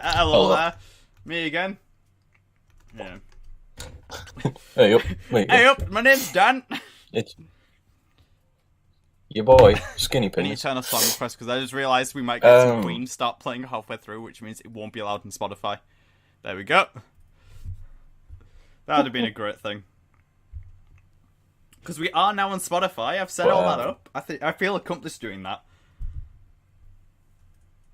Hello there. Me again. Yeah. Hey up, mate. Hey up, my name's Dan. It's your boy, Skinny I need to Penis. turn off song request because I just realised we might get some Queen start playing halfway through, which means it won't be allowed on Spotify. There we go. That would have been a great thing. Because we are now on Spotify. I've set all that up. I feel accomplished doing that.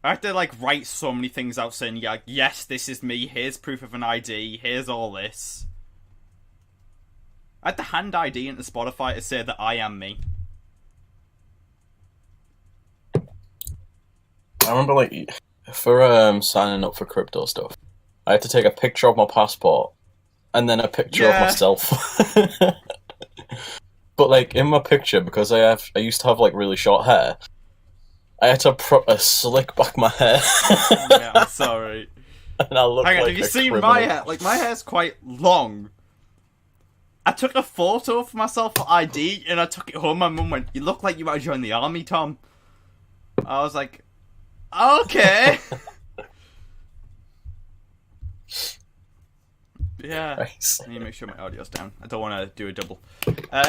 I have to write so many things out saying, yeah, yes, this is me. Here's proof of an ID. Here's all this. I had to hand ID into Spotify to say that I am me. I remember, for signing up for crypto stuff, I had to take a picture of my passport and then a picture of myself. But in my picture, because I used to have really short hair, I had to slick back my hair. Oh, yeah, I'm sorry. And I look Hang on, like have you a seen criminal. my hair? My hair's quite long. I took a photo for myself for ID, and I took it home. My mum went, "You look like you might have joined the army, Tom." I was like, "Okay." Yeah. Nice. I need to make sure my audio's down. I don't want to do a double.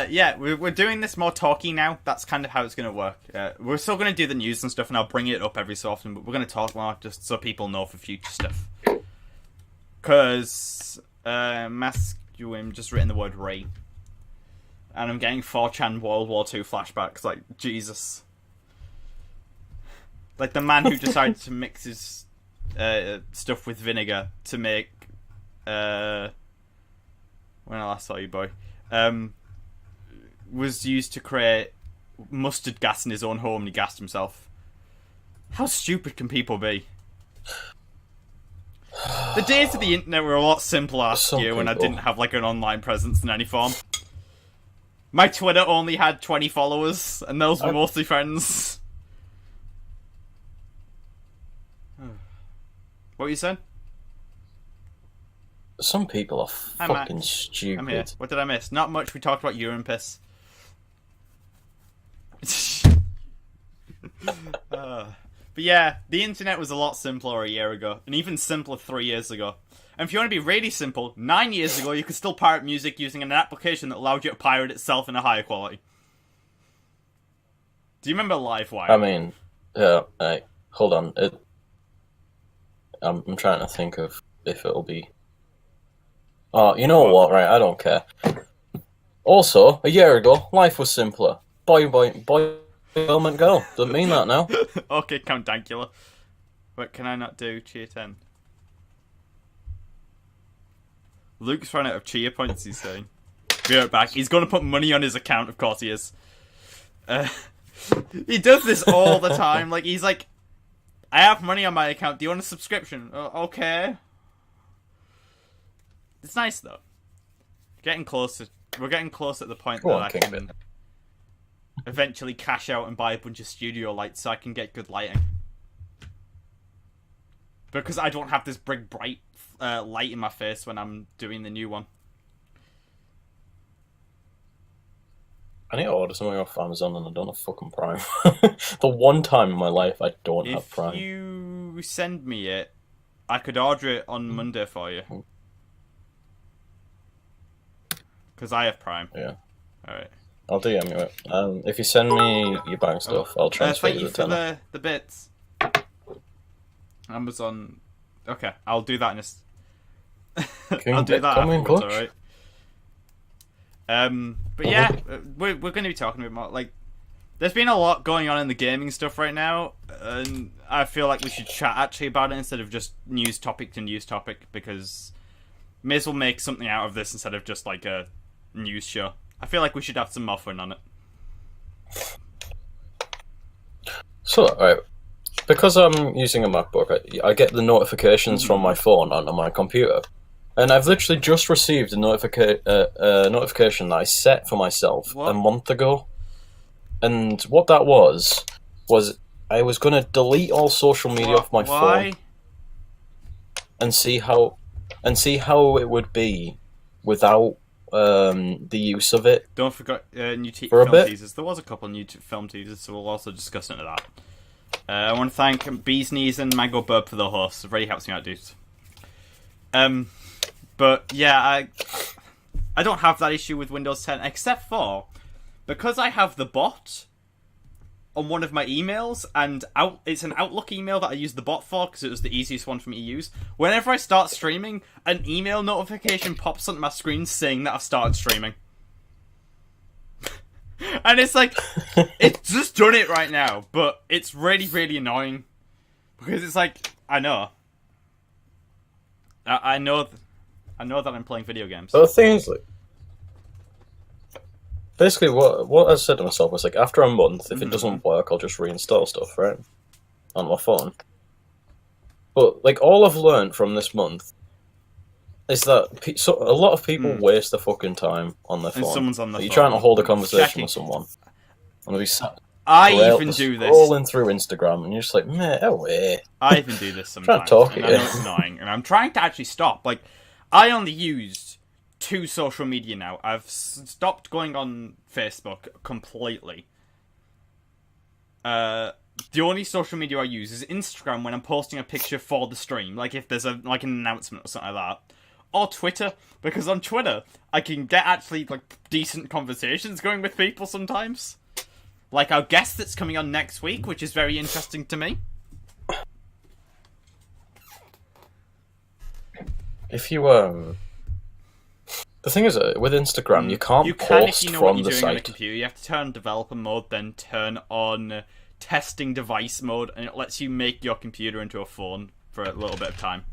Yeah, we're doing this more talky now. That's kind of how it's going to work. We're still going to do the news and stuff, and I'll bring it up every so often, but we're going to talk more just so people know for future stuff. Because Masculine just written the word Ray. And I'm getting 4chan World War II flashbacks. Jesus. The man who decided to mix his stuff with vinegar to make... when I last saw you, boy, was used to create mustard gas in his own home, and he gassed himself. How stupid can people be? The days of the internet were a lot simpler last year when I didn't have an online presence in any form. My Twitter only had 20 followers, and those were mostly friends. What were you saying? Some people are fucking stupid. I'm here. What did I miss? Not much. We talked about urine piss. But yeah, the internet was a lot simpler a year ago, and even simpler 3 years ago. And if you want to be really simple, 9 years ago you could still pirate music using an application that allowed you to pirate itself in a higher quality. Do you remember LiveWire? I mean, yeah, hold on. I'm trying to think of if it'll be... Oh, you know what, right, I don't care. Also, a year ago, life was simpler. Boy, girl meant girl. Doesn't mean that now. Okay, Count Dankula. Wait, can I not do Cheer 10? Luke's run out of cheer points, he's saying. Be right back. He's going to put money on his account, of course he is. He does this all the time. He's like, I have money on my account. Do you want a subscription? Okay. It's nice though. Getting closer. We're getting close at the point that I can eventually cash out and buy a bunch of studio lights so I can get good lighting. Because I don't have this big bright light in my face when I'm doing the new one. I need to order something off Amazon and I don't have fucking Prime. The one time in my life I don't have Prime. If you send me it, I could order it on Monday for you. Because I have Prime. Yeah. Alright. I'll DM you it. If you send me your bank stuff, I'll transfer thank you the for the bits. Amazon. Okay, I'll do that in a... I'll do that afterwards, alright? But yeah, we're going to be talking about more, there's been a lot going on in the gaming stuff right now, and I feel like we should chat actually about it instead of just news topic to news topic, because may as well make something out of this instead of just a news show. I feel like we should have some more fun on it. So, alright, because I'm using a MacBook, I get the notifications from my phone onto my computer. And I've literally just received a notification that I set for myself a month ago. And what that was I was going to delete all social media off my phone and see how it would be without the use of it. Don't forget new film teasers. There was a couple of new film teasers, so we'll also discuss into that. I want to thank Bees Knees and Mango Burp for the hosts. It really helps me out, dudes. But yeah, I don't have that issue with Windows 10, except for because I have the bot on one of my emails, and it's an Outlook email that I use the bot for because it was the easiest one for me to use. Whenever I start streaming, an email notification pops onto my screen saying that I've started streaming. And it's like, it's just done it right now, but it's really, really annoying. Because it's like, I know that I'm playing video games. But the thing is, like, basically, what I said to myself was, like, after a month, if it doesn't work, I'll just reinstall stuff, right? On my phone. But, like, all I've learned from this month is that a lot of people waste their fucking time on their phone. And someone's on their phone. You're trying to hold a conversation with someone. And they sat I even do this. Scrolling through Instagram, and you're just like, meh, away. I even do this sometimes. Trying to talk and I know it's annoying, and I'm trying to actually stop. Like, I only used 2 social media now. I've stopped going on Facebook completely. The only social media I use is Instagram when I'm posting a picture for the stream, like if there's an announcement or something like that, or Twitter, because on Twitter I can get actually like decent conversations going with people sometimes, like our guest that's coming on next week, which is very interesting to me. If you the thing is, with Instagram, you can't post if you know from what you're the doing on a site. computer. You have to turn on developer mode, then turn on testing device mode, and it lets you make your computer into a phone for a little bit of time.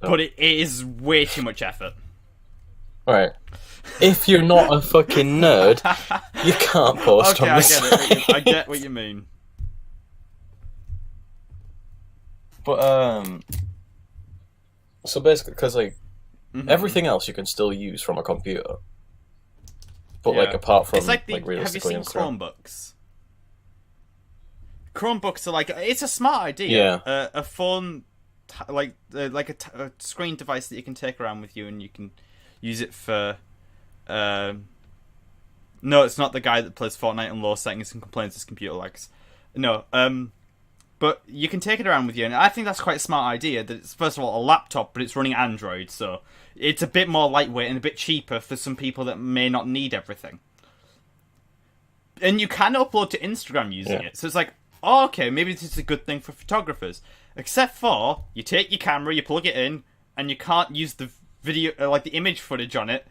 Oh. But it is way too much effort. Right. If you're not a fucking nerd, you can't post Okay, on the site. I get what you mean. But so basically, because like everything else you can still use from a computer, but like apart from it's like have you realistically seen Instagram. Chromebooks? Chromebooks are like, it's a smart idea. Yeah. A phone, like a screen device that you can take around with you, and you can use it for. No, it's not the guy that plays Fortnite on low settings and complains his computer lags. No, but you can take it around with you, and I think that's quite a smart idea. That it's first of all a laptop, but it's running Android, so it's a bit more lightweight and a bit cheaper for some people that may not need everything. And you can upload to Instagram using it, so it's like, oh, okay, maybe this is a good thing for photographers. Except for you take your camera, you plug it in, and you can't use the video, like the image footage on it,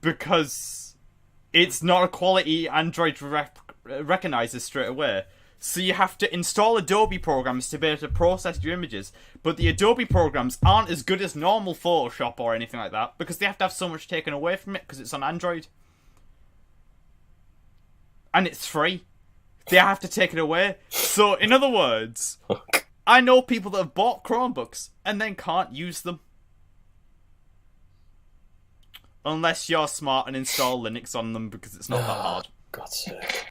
because it's not a quality Android recognizes straight away. So you have to install Adobe programs to be able to process your images. But the Adobe programs aren't as good as normal Photoshop or anything like that, because they have to have so much taken away from it because it's on Android. And it's free. They have to take it away. So, in other words, I know people that have bought Chromebooks and then can't use them. Unless you're smart and install Linux on them, because it's not that hard. God's sake.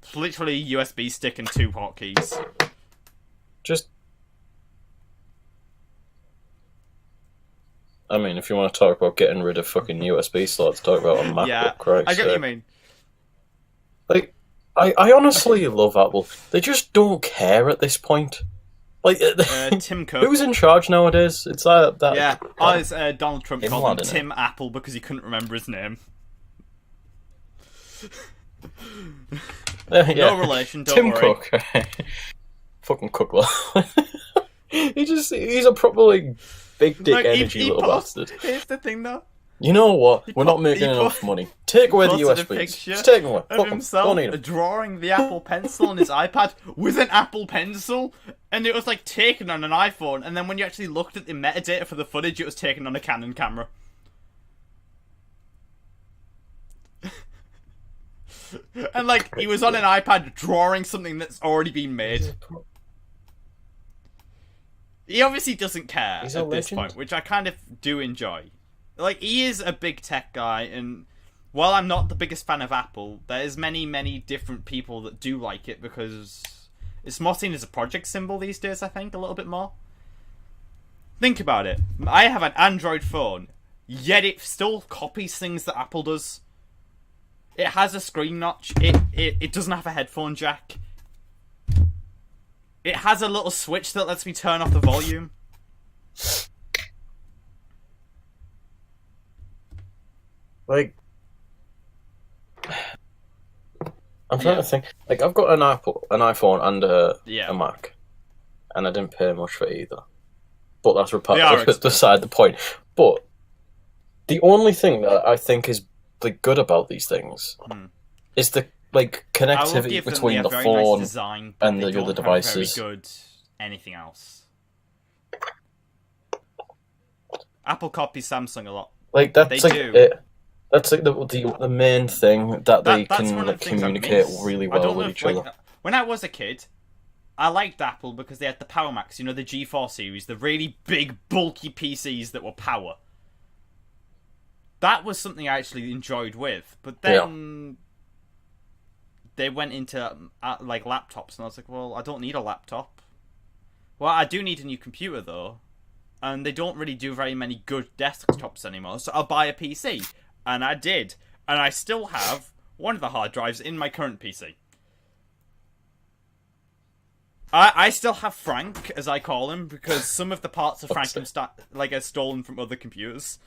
It's literally a USB stick and 2 hotkeys. Just, I mean, if you want to talk about getting rid of fucking USB slots, talk about a MacBook, Yeah, Christ. I get what you mean. Like, I honestly love Apple. They just don't care at this point. Like, Tim Cook. who's in charge nowadays? It's that. Yeah, it's Donald Trump called him Vlad, Tim Apple because he couldn't remember his name. Yeah. No relation, don't Tim worry. Cook. Fucking Cook. He's a proper like big dick energy little bastard. Here's the thing though. You know what? We're not making enough money. Take away the Posted a USBs. picture Just take them away. of Fuck 'em. himself Don't need 'em. drawing the Apple Pencil on his iPad with an Apple Pencil, and it was like taken on an iPhone, and then when you actually looked at the metadata for the footage, it was taken on a Canon camera. And like, he was on an iPad drawing something that's already been made. He obviously doesn't care He's at a this legend. point, which I kind of do enjoy. Like, he is a big tech guy, and while I'm not the biggest fan of Apple, there's many, many different people that do like it, because it's more seen as a project symbol these days, I think, a little bit more. Think about it. I have an Android phone, yet it still copies things that Apple does. It has a screen notch. It doesn't have a headphone jack. It has a little switch that lets me turn off the volume. Like, I'm trying to think. Like, I've got an iPhone, and a Mac, and I didn't pay much for either. But that's beside the point. But the only thing that I think is like good about these things is the like connectivity between the phone nice design, and the other devices. Very good anything else. Apple copies Samsung a lot. Like that's that's like the main thing that they can like, communicate really well with each other. When I was a kid, I liked Apple because they had the Power Macs, you know, the G4 series, the really big, bulky PCs that were power. That was something I actually enjoyed with. But then they went into like laptops, and I was like, well, I don't need a laptop. Well, I do need a new computer though, and they don't really do very many good desktops anymore. So I'll buy a PC, and I did, and I still have one of the hard drives in my current PC. I still have Frank, as I call him, because some of the parts of Frank are stolen from other computers.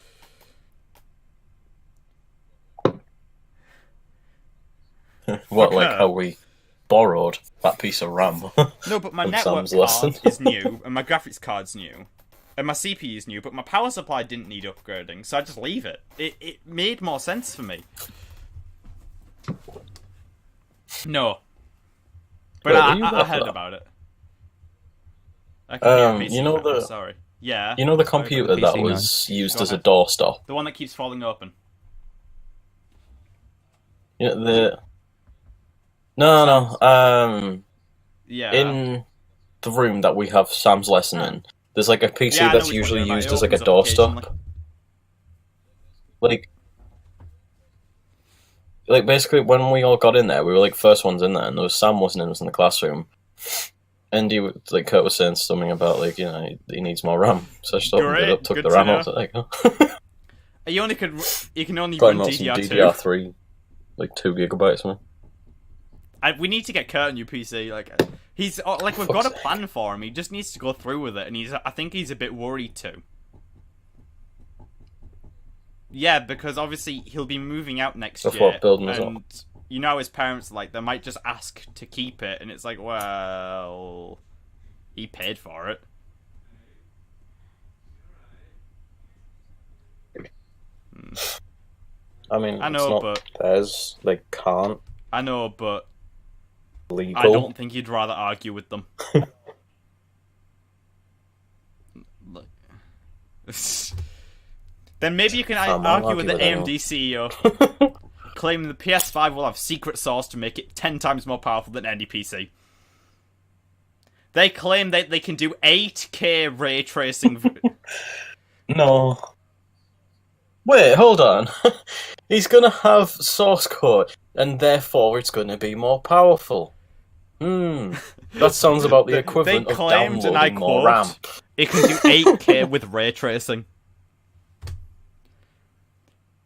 What, like how we borrowed that piece of RAM? No, but my network card is new, and my graphics card's new, and my CPU is new, but my power supply didn't need upgrading, so I just leave it. It made more sense for me. No. But I heard about it. You know sorry. Yeah. You know the computer that was used as a doorstop? The one that keeps falling open. You know, No. Yeah. In the room that we have Sam's lesson in, there's like a PC that's usually used as like a doorstop. Like basically when we all got in there, we were like first ones in there, and there was Sam wasn't in us in the classroom. And Kurt was saying something about like, you know, he needs more RAM. So I just opened it up, took the RAM out, so there you go. You can only run DDR2. DDR3, like 2 gigabytes, man. We need to get Kurt a new PC. Like he's like we've got a plan for him. He just needs to go through with it, and I think he's a bit worried too. Yeah, because obviously he'll be moving out next year, and you know his parents they might just ask to keep it, and it's like, well, he paid for it. I mean, I know, but theirs. They can't. I know, but legal. I don't think you'd rather argue with them. Then maybe you can argue with the AMD CEO, claiming the PS5 will have secret sauce to make it 10 times more powerful than any PC. They claim that they can do 8K ray tracing. No. Wait, hold on. He's gonna have source code, and therefore it's gonna be more powerful. That sounds about the equivalent of downloading more RAM. It can do 8K with ray tracing.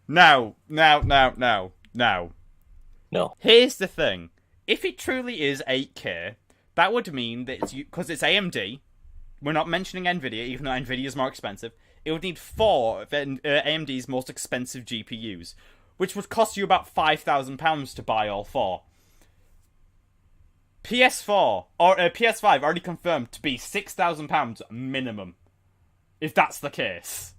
Now. No. Here's the thing. If it truly is 8K, that would mean that because it's AMD, we're not mentioning Nvidia, even though Nvidia is more expensive, it would need 4 of AMD's most expensive GPUs, which would cost you about £5,000 to buy all 4. PS4 or PS5 already confirmed to be £6,000 minimum, if that's the case.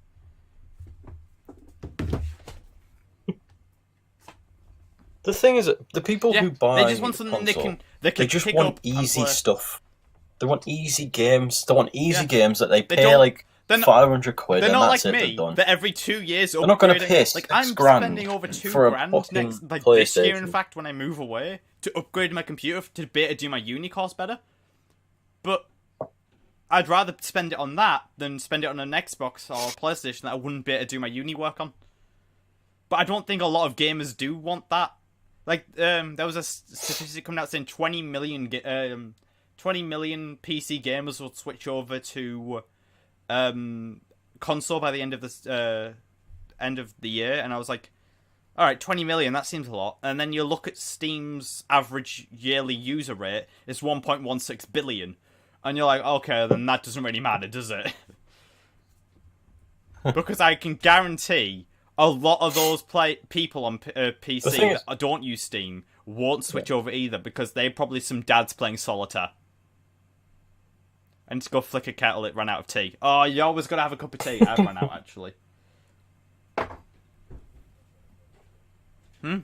The thing is, the people who buy they just want something console, they can just pick want up easy stuff. They want easy games. They want easy games that they pay like 500 quid. They're not like me. They're done. That every 2 years they're not going to pay I'm spending over £2,000 next, this year. In fact, when I move away to upgrade my computer to be able to do my uni course better. But I'd rather spend it on that than spend it on an Xbox or a PlayStation that I wouldn't be able to do my uni work on. But I don't think a lot of gamers do want that. Like, there was a statistic coming out saying 20 million PC gamers will switch over to console by the end of the year, and I was like, All right, 20 million, that seems a lot. And then you look at Steam's average yearly user rate, it's 1.16 billion. And you're like, okay, then that doesn't really matter, does it? Because I can guarantee a lot of those people on PC that don't use Steam won't switch over either, because they're probably some dads playing solitaire. And to go flick a kettle, it ran out of tea. Oh, you always gotta have a cup of tea. I've run out, actually.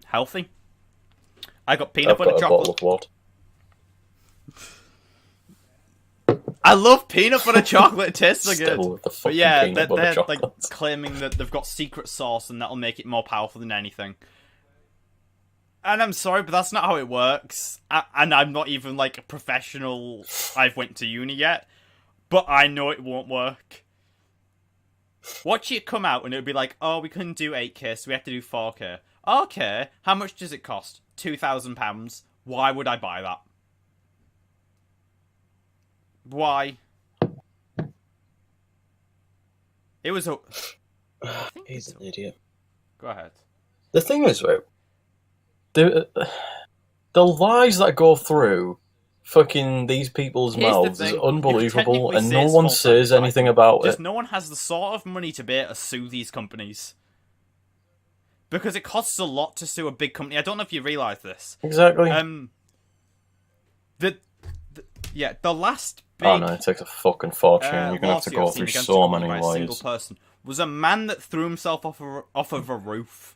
Healthy. I got peanut butter chocolate. Bottle of water. I love peanut butter chocolate. It tastes so good. But yeah, they're like claiming that they've got secret sauce and that'll make it more powerful than anything. And I'm sorry, but that's not how it works. And I'm not even like a professional. I've went to uni yet, but I know it won't work. Watch it come out and it'll be like, oh, we couldn't do 8K, so we have to do 4K. Okay, how much does it cost? £2,000. Why would I buy that? Why? It was a... He's an idiot. Go ahead. The thing is, right, the lies that go through fucking these people's mouths is unbelievable, and no one says anything about it. No one has the sort of money to be able to sue these companies. Because it costs a lot to sue a big company. I don't know if you realise this. Exactly. The last big... Oh no, it takes a fucking fortune. You're gonna have to go through so many lawyers. A single person was a man that threw himself off of a roof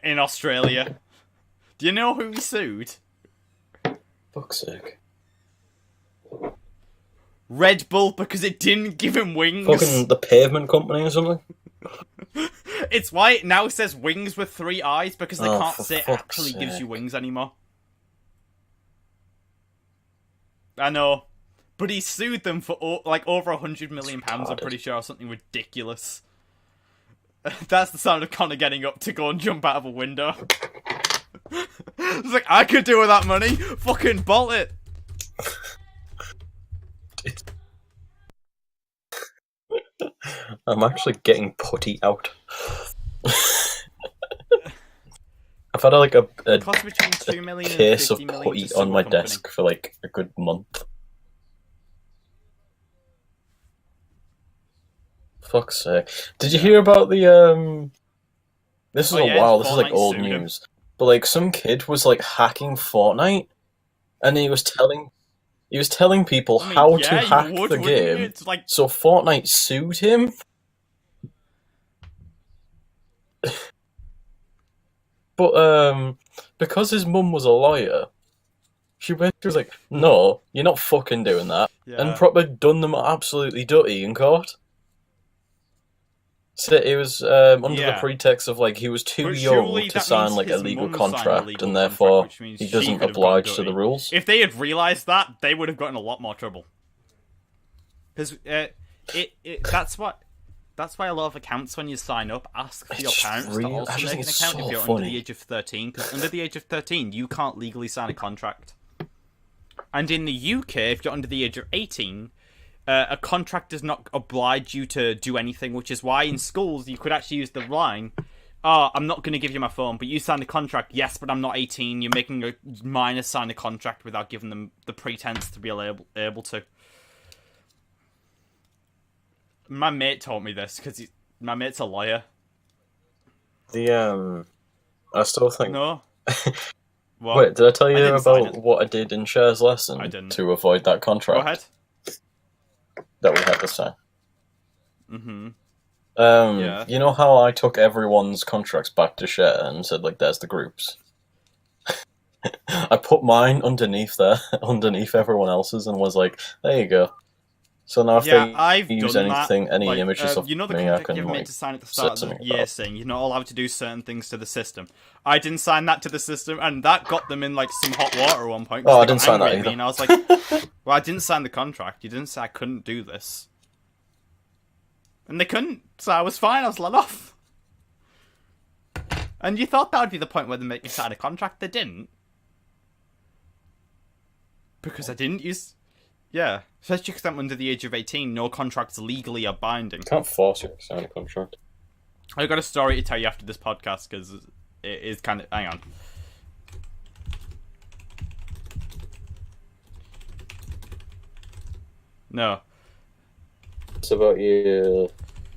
in Australia. Do you know who he sued? Fuck's sake. Red Bull, because it didn't give him wings. Fucking the pavement company or something? It's why it now says wings with 3 eyes, because they can't say it actually gives you wings anymore. I know. But he sued them for like over £100 million, I'm pretty sure, or something ridiculous. That's the sound of Connor getting up to go and jump out of a window. It's like, I could do with that money. Fucking bolt it. I'm actually getting putty out. I've had like a between 2 million case and of 50 million putty on my desk for like a good month. Fuck's sake. Did you hear about the this is this is like old news. But like some kid was like hacking Fortnite and he was telling people how to hack the game. Like... So Fortnite sued him. But because his mum was a lawyer, she basically was like, "No, you're not fucking doing that," and probably done them absolutely dirty in court. So it was under the pretext of like he was too young to sign like a legal contract, and therefore he doesn't oblige to the rules. If they had realised that, they would have gotten a lot more trouble. Because that's why a lot of accounts, when you sign up, ask for your parents to also make an account if you're under the age of 13. Because under the age of 13, you can't legally sign a contract. And in the UK, if you're under the age of 18, a contract does not oblige you to do anything, which is why in schools you could actually use the line, "Oh, I'm not going to give you my phone, but you signed a contract." "Yes, but I'm not 18. You're making a minor sign a contract without giving them the pretense to be able to." My mate taught me this because my mate's a lawyer. I still think. No. What? Wait, did I tell you about what I did in Cher's lesson to avoid that contract? Go ahead. That we had this time. Yeah. You know how I took everyone's contracts back to Cher and said, like, there's the groups? I put mine underneath everyone else's, and was like, there you go. So now if they use anything, any images of you know the me, contract I can, you're meant to sign at the start of the year about. saying you're not allowed to do certain things to the system. I didn't sign that to the system, and that got them in like some hot water at one point. Oh, I didn't sign that either. And I was like, well, I didn't sign the contract. You didn't say I couldn't do this. And they couldn't, so I was fine. I was let off. And you thought that would be the point where they make you sign a contract. They didn't. Because I didn't use... Yeah, especially because I'm under the age of 18, no contracts legally are binding. Can't force you to sign a contract. I got a story to tell you after this podcast because it is kind of. Hang on. No. It's about your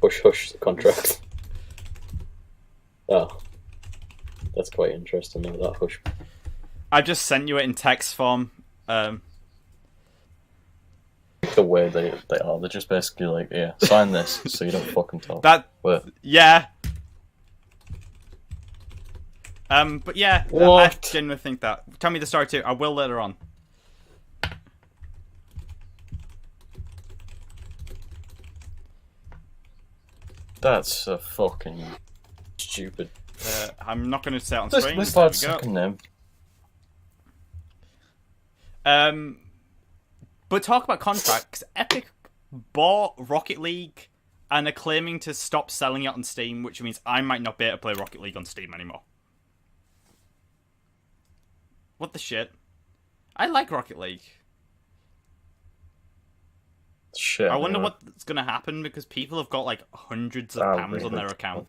hush contract. Oh, that's quite interesting. Though, that hush. I just sent you it in text form. The way they are, they're just basically like, yeah, sign this so you don't fucking talk. But yeah. But yeah, what? I genuinely think that. Tell me the story too. I will later on. That's a fucking stupid. I'm not going to say it on screen. This lad's second name. But talk about contracts. Epic bought Rocket League and are claiming to stop selling it on Steam, which means I might not be able to play Rocket League on Steam anymore. What the shit? I like Rocket League. Shit. I wonder what's going to happen because people have got like hundreds of pounds on their account.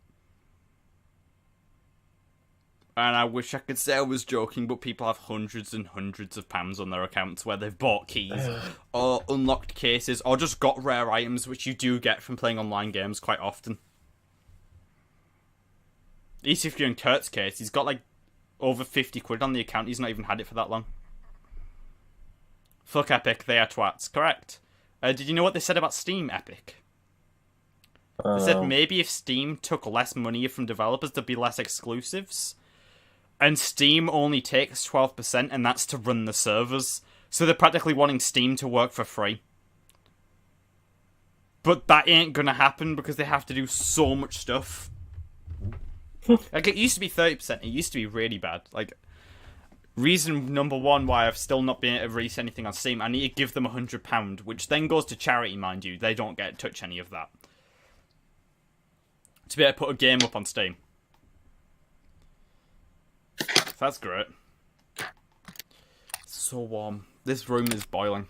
And I wish I could say I was joking, but people have hundreds and hundreds of pounds on their accounts where they've bought keys or unlocked cases or just got rare items, which you do get from playing online games quite often. At least if you're in Kurt's case, he's got like over 50 quid on the account. He's not even had it for that long. Fuck Epic, they are twats. Correct. Did you know what they said about Steam, Epic? They said maybe if Steam took less money from developers, there'd be less exclusives. And Steam only takes 12%, and that's to run the servers. So they're practically wanting Steam to work for free. But that ain't gonna happen because they have to do so much stuff. Like, it used to be 30%. It used to be really bad. Like, reason number one why I've still not been able to release anything on Steam, I need to give them £100, which then goes to charity, mind you. They don't get to touch any of that. To be able to put a game up on Steam. So that's great. It's so warm. This room is boiling.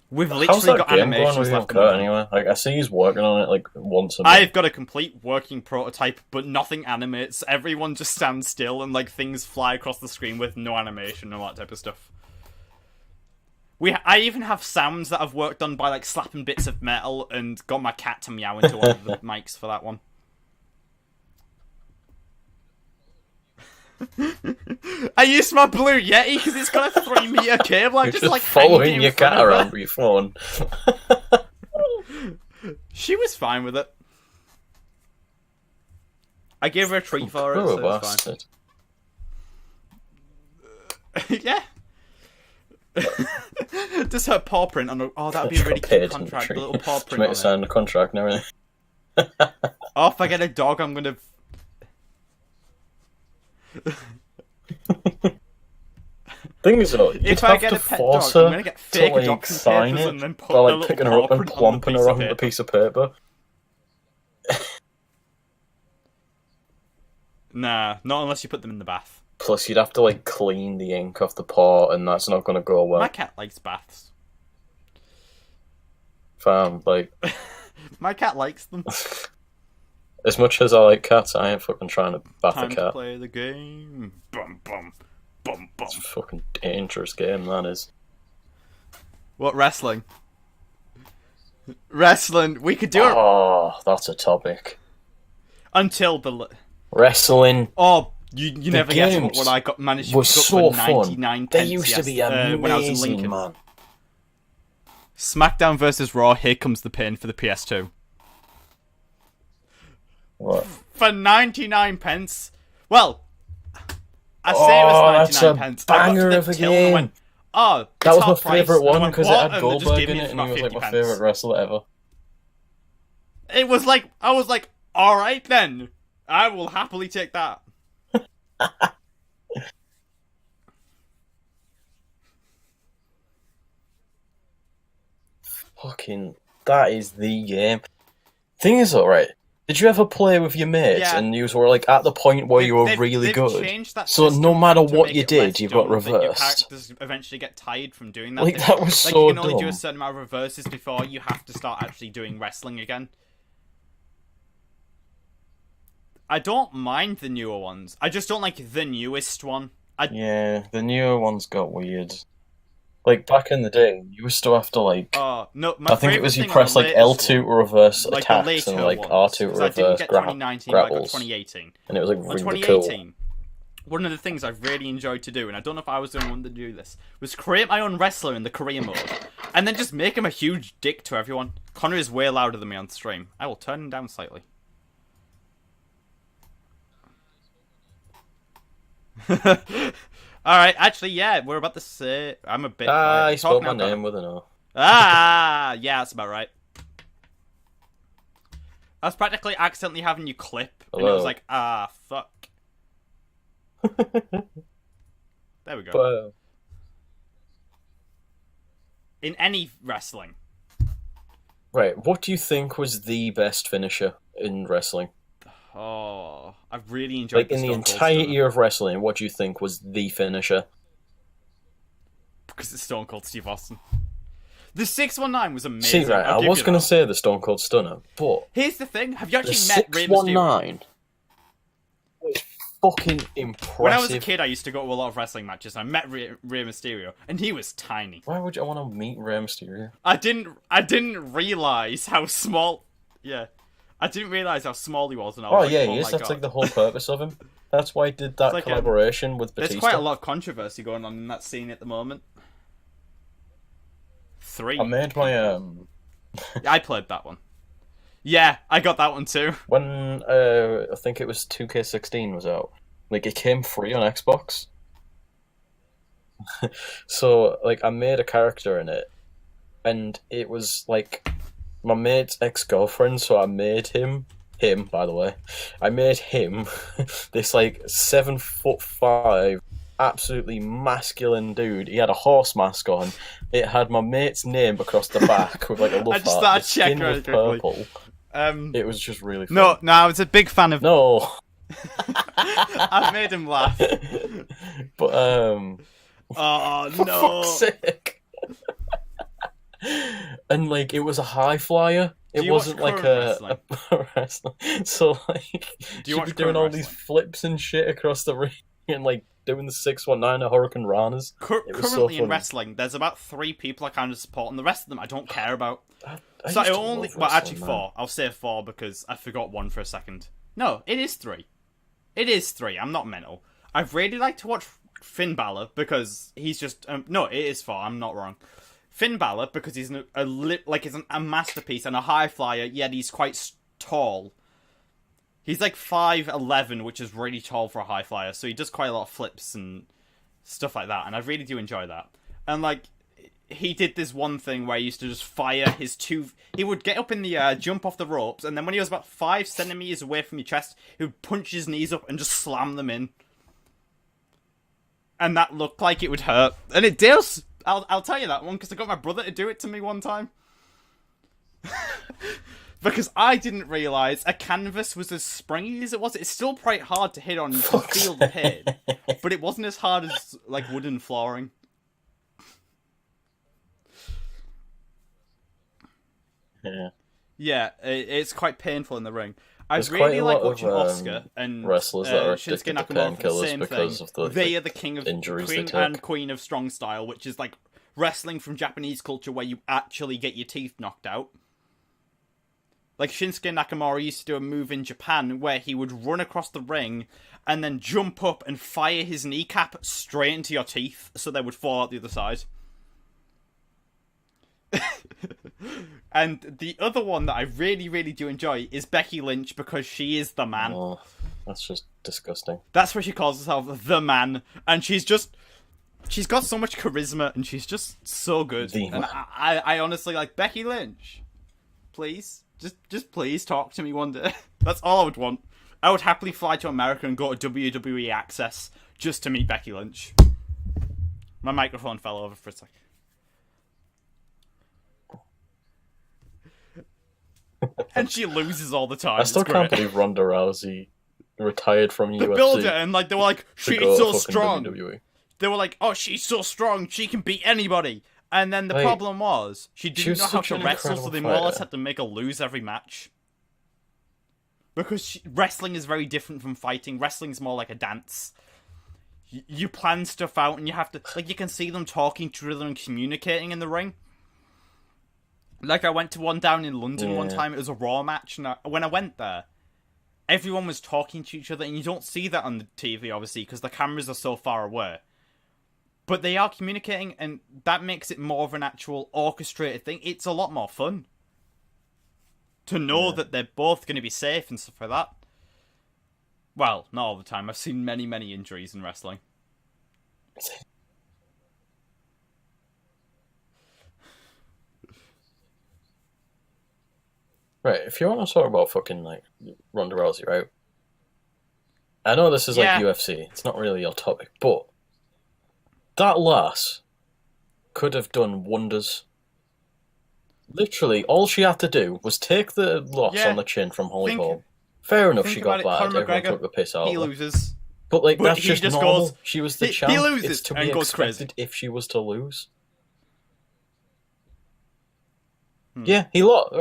We've literally got animations left. Anyway, like I see he's working on it like once a month. I've got a complete working prototype, but nothing animates. Everyone just stands still and like things fly across the screen with no animation and all that type of stuff. I even have sounds that I've worked on by like slapping bits of metal and got my cat to meow into one of the mics for that one. I used my Blue Yeti because it's got a 3-meter cable. I'm just like following your cat around with your phone. She was fine with it. I gave her a treat for it, so it was fine. Yeah. Just her paw print on a... Oh, that'd be a really cute contract. The little paw print on it. Sign the contract and everything. Oh, if I get a dog, I'm gonna... Thing is, though, if I get a pet dog, I'm gonna get fake adoption papers and then put the little picking her up and plomping her on the piece of paper. Nah, not unless you put them in the bath. Plus, you'd have to like clean the ink off the paw, and that's not going to go well. My cat likes baths. Fam, like... My cat likes them. As much as I like cats, I ain't fucking trying to bath a cat. Time to play the game. Bum, bum, bum, bum. It's a fucking dangerous game, that is. What, wrestling? Wrestling. We could do it. Oh, that's a topic. Until the... Wrestling. Oh, you never guess what I got managed to pick up for 99 pence. They used to be amazing, when I was in Lincoln. man. SmackDown vs Raw, here comes the pin for the PS2. What? For 99 pence. Well, I say it was 99 pence. Banger of a game. And went, oh, that was my favourite one because it had Goldberg in it and he was like my favourite wrestler ever. It was like, I was like, alright then. I will happily take that. Fucking, that is the game. Thing is, alright, Did you ever play with your mates Yeah. and you were like at the point where you were really They've good? changed that So system no matter to what make you it less did, you got dumb, that your reversed. characters eventually get tired from doing that. Like that was Like so you can only do a dumb. certain amount of reverses before you have to start actually doing wrestling again. I don't mind the newer ones. I just don't like the newest one. Yeah, the newer ones got weird. Like back in the day, you used to have to like. No, my I think it favorite was you thing on press the like latest L2 to one, reverse like the attacks and later like ones, R2 to because I didn't reverse get 2019, but I got grapples, 2018. and it was like On really cool. 2018, one of the things I've really enjoyed to do, and I don't know if I was the only one to do this, was create my own wrestler in the career mode, and then just make him a huge dick to everyone. Connor is way louder than me on stream. I will turn him down slightly. Alright, actually, yeah, we're about to say... I'm a bit... I spelled my Talking out name with an O. Yeah, that's about right. I was practically accidentally having you clip, and it was like, fuck. There we go. But, In any wrestling. right, what do you think was the best finisher in wrestling? Oh, I've really enjoyed Like in the entirety of wrestling, what do you think was the finisher? Because it's Stone Cold Steve Austin. The 619 was amazing. See, right, I was going to say the Stone Cold Stunner, but here's the thing: have you the actually met Rey Mysterio? 619 was fucking impressive. When I was a kid, I used to go to a lot of wrestling matches. And I met Rey Mysterio, and he was tiny. Why would you want to meet Rey Mysterio? I didn't realize how small. Yeah, I didn't realize how small he was, and I was like, he is. That's like the whole purpose of him. That's why he did that like, collaboration with Batista. There's quite a lot of controversy going on in that scene at the moment. 3. I made my I played that one. Yeah, I got that one too. when I think it was 2K16 was out. Like it came free on Xbox. So like I made a character in it, and it was like my mate's ex-girlfriend. So I made him by the way. I made him this like 7'5" absolutely masculine dude. He had a horse mask on. It had my mate's name across the back with like a love I just heart. started The skin checking was really purple. quickly. It was just really fun. No, I was a big fan of. No. I've made him laugh. But Oh for no! fuck's sake. And like it was a high flyer. It you watch wasn't like current a wrestler. So like Do you she'd watch be doing current all these wrestling? flips and shit across the ring and like doing the 619 Hurricane Ranas. It was so Currently in funny. wrestling, there's about 3 people I kind of support, and the rest of them I don't care about. I So used I to only, love well, wrestling, actually man. 4. I'll say 4 because I forgot 1 for a second. No, it is 3. It is 3. I'm not mental. I'd really like to watch Finn Balor because he's just no, it is 4. I'm not wrong. Finn Balor because he's he's a masterpiece and a high flyer. Yet he's quite tall. He's like 5'11", which is really tall for a high flyer. So he does quite a lot of flips and stuff like that, and I really do enjoy that. And like, he did this one thing where he used to just fire his 2. He would get up in the air, jump off the ropes, and then when he was about 5 centimeters away from your chest, he would punch his knees up and just slam them in. And that looked like it would hurt, and it does. I'll tell you that one because I got my brother to do it to me one time. Because I didn't realise a canvas was as springy as it was. It's still quite hard to hit on. You can feel the pain, but it wasn't as hard as like wooden flooring. Yeah. Yeah, it's quite painful in the ring. I There's really quite a like lot watching of, Oscar and wrestlers that are Shinsuke addicted to Nakamura for the painkillers same because thing. of the, They like, are the king of injuries they queen take. and queen of strong style, which is like wrestling from Japanese culture where you actually get your teeth knocked out. Like Shinsuke Nakamura used to do a move in Japan where he would run across the ring and then jump up and fire his kneecap straight into your teeth so they would fall out the other side. And the other one that I really, really do enjoy is Becky Lynch because she is the man. Oh, that's just disgusting. That's what she calls herself, the man. And she's got so much charisma and she's just so good. The and man. I honestly like Becky Lynch. Please, just please talk to me one day. That's all I would want. I would happily fly to America and go to WWE Access just to meet Becky Lynch. My microphone fell over for a second. and she loses all the time. I still It's can't great. believe Ronda Rousey retired from The UFC. builder, and like they were like, to she's go to so fucking strong. WWE. They were like, oh, she's so strong, she can beat anybody. And then the Like, problem was she she didn't was know how such to an wrestle, so incredible they more or less fighter. had to make her lose every match. Because wrestling is very different from fighting. Wrestling's more like a dance. You plan stuff out, and you have to, like, you can see them talking to each other and communicating in the ring. Like, I went to one down in London one time. It was a Raw match, and when I went there, everyone was talking to each other, and you don't see that on the TV, obviously, because the cameras are so far away. But they are communicating, and that makes it more of an actual orchestrated thing. It's a lot more fun to know that they're both going to be safe and stuff like that. Well, not all the time. I've seen many, many injuries in wrestling. Right, if you want to talk about fucking, like, Ronda Rousey, right? I know this is, like, Yeah. UFC. It's not really your topic, but that lass could have done wonders. Literally, all she had to do was take the loss Yeah. on the chin from Holly Think- Holm. Fair enough, think she got about it, battered. Conor Everyone McGregor, took the piss out He of her. loses. But, like, but that's he just just normal. goes- She was the he champ. loses It's to and be goes expected crazy. if she was to lose. Hmm. Yeah, he lost.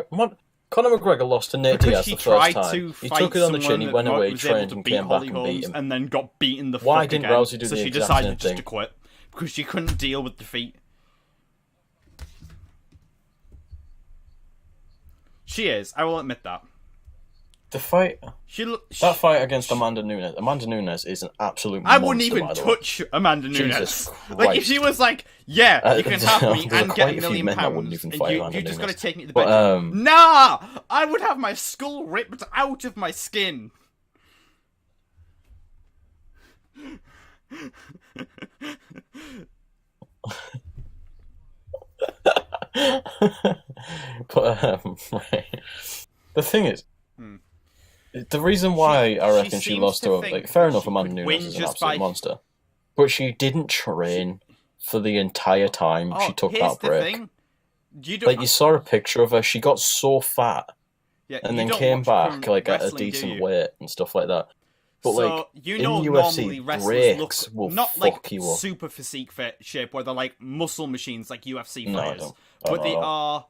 Conor McGregor lost to Nate Because Diaz he the tried first time. to He fight took it on the chin, someone he that went away, was able trained, to and beat came back Holly and Holmes, beat him. and then got beaten the Why fuck didn't again. Rousey do So the she exact decided same just thing? to quit because she couldn't deal with defeat. She is. I will admit that. The fight... That That fight against Amanda Nunes is an absolute I monster, wouldn't even by the way. touch Amanda Nunes. Jesus Like, if she was like, yeah, you can have me there's and quite get a $1 few million men that wouldn't pounds, even and fight you Amanda just Nunes. gotta take me to the But, bedroom. Nah! I would have my skull ripped out of my skin. But, right. The thing is, the reason why I reckon she seems lost to to, think like, fair that enough, she Amanda could Nunes win is an just absolute by- monster, but she didn't train for the entire time she took here's that the break. thing. You don't, Like, you saw a picture of her, she got so fat, yeah, and you then don't came watch back, pro like, at a wrestling, do decent you? weight and stuff like that. But, So, like, you in know, UFC, normally wrestlers breaks look will not fuck like you up. super physique shape where they're like muscle machines like UFC No, I fighters, don't. but they know. are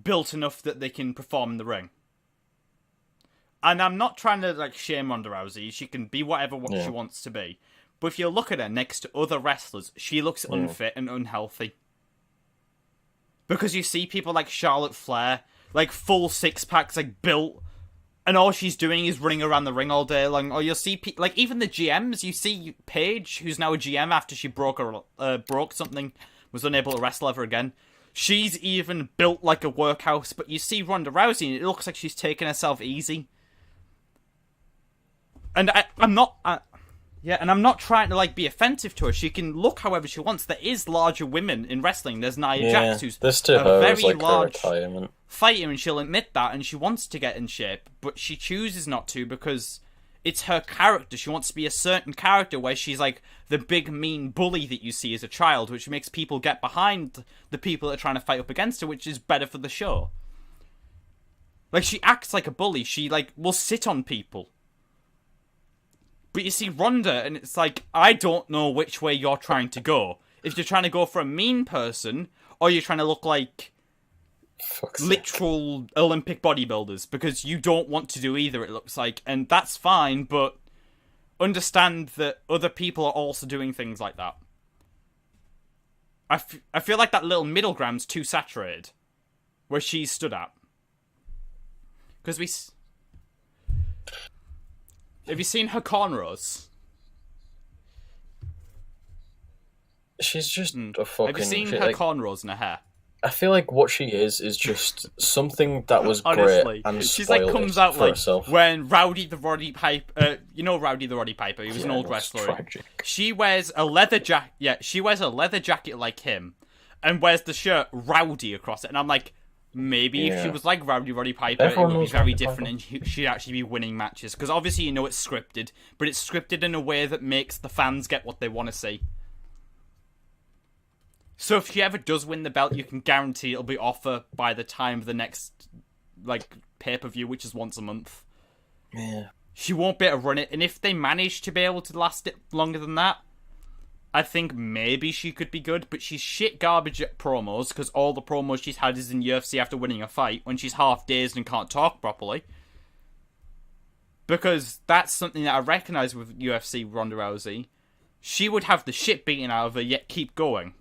built enough that they can perform in the ring. And I'm not trying to like shame Ronda Rousey; she can be whatever she wants to be. But if you look at her next to other wrestlers, she looks unfit and unhealthy. Because you see people like Charlotte Flair, like full six packs, like built. And all she's doing is running around the ring all day long. Or you'll see, like, even the GMs, you see Paige, who's now a GM after she broke something, was unable to wrestle ever again. She's even built like a workhouse, but you see Ronda Rousey, and it looks like she's taking herself easy. And I'm not trying to, like, be offensive to her. She can look however she wants. There is larger women in wrestling. There's Nia Jax, who's this to a her very is like large her retirement. fighter, and she'll admit that, and she wants to get in shape, but she chooses not to because it's her character. She wants to be a certain character where she's like the big mean bully that you see as a child, which makes people get behind the people that are trying to fight up against her, which is better for the show. Like, she acts like a bully. She, like, will sit on people. But you see Ronda, and it's like, I don't know which way you're trying to go. If you're trying to go for a mean person, or you're trying to look like literal Olympic bodybuilders, because you don't want to do either, it looks like, and that's fine, but understand that other people are also doing things like that. I feel like that little middle ground's too saturated, where she stood at. Because have you seen her cornrows? She's just a fucking... Have you seen her cornrows in her hair? I feel like what she is just something that was Honestly, great and she's like comes out for like herself. when Rowdy the Roddy Piper, you know Rowdy the Roddy Piper, he was an Yeah, old it was wrestler. tragic. She wears a leather jacket. Yeah, she wears a leather jacket like him, and wears the shirt Rowdy across it. And I'm like, maybe if she Yeah. was like Rowdy Roddy Piper, Everyone it would be knows very Roddy different, Piper. and she'd actually be winning matches. Because obviously you know it's scripted, but it's scripted in a way that makes the fans get what they want to see. So if she ever does win the belt, you can guarantee it'll be off her by the time of the next like pay-per-view, which is once a month. Yeah. She won't be able to run it, and if they manage to be able to last it longer than that, I think maybe she could be good, but she's shit garbage at promos, because all the promos she's had is in UFC after winning a fight, when she's half dazed and can't talk properly. Because that's something that I recognise with UFC Ronda Rousey. She would have the shit beaten out of her, yet keep going.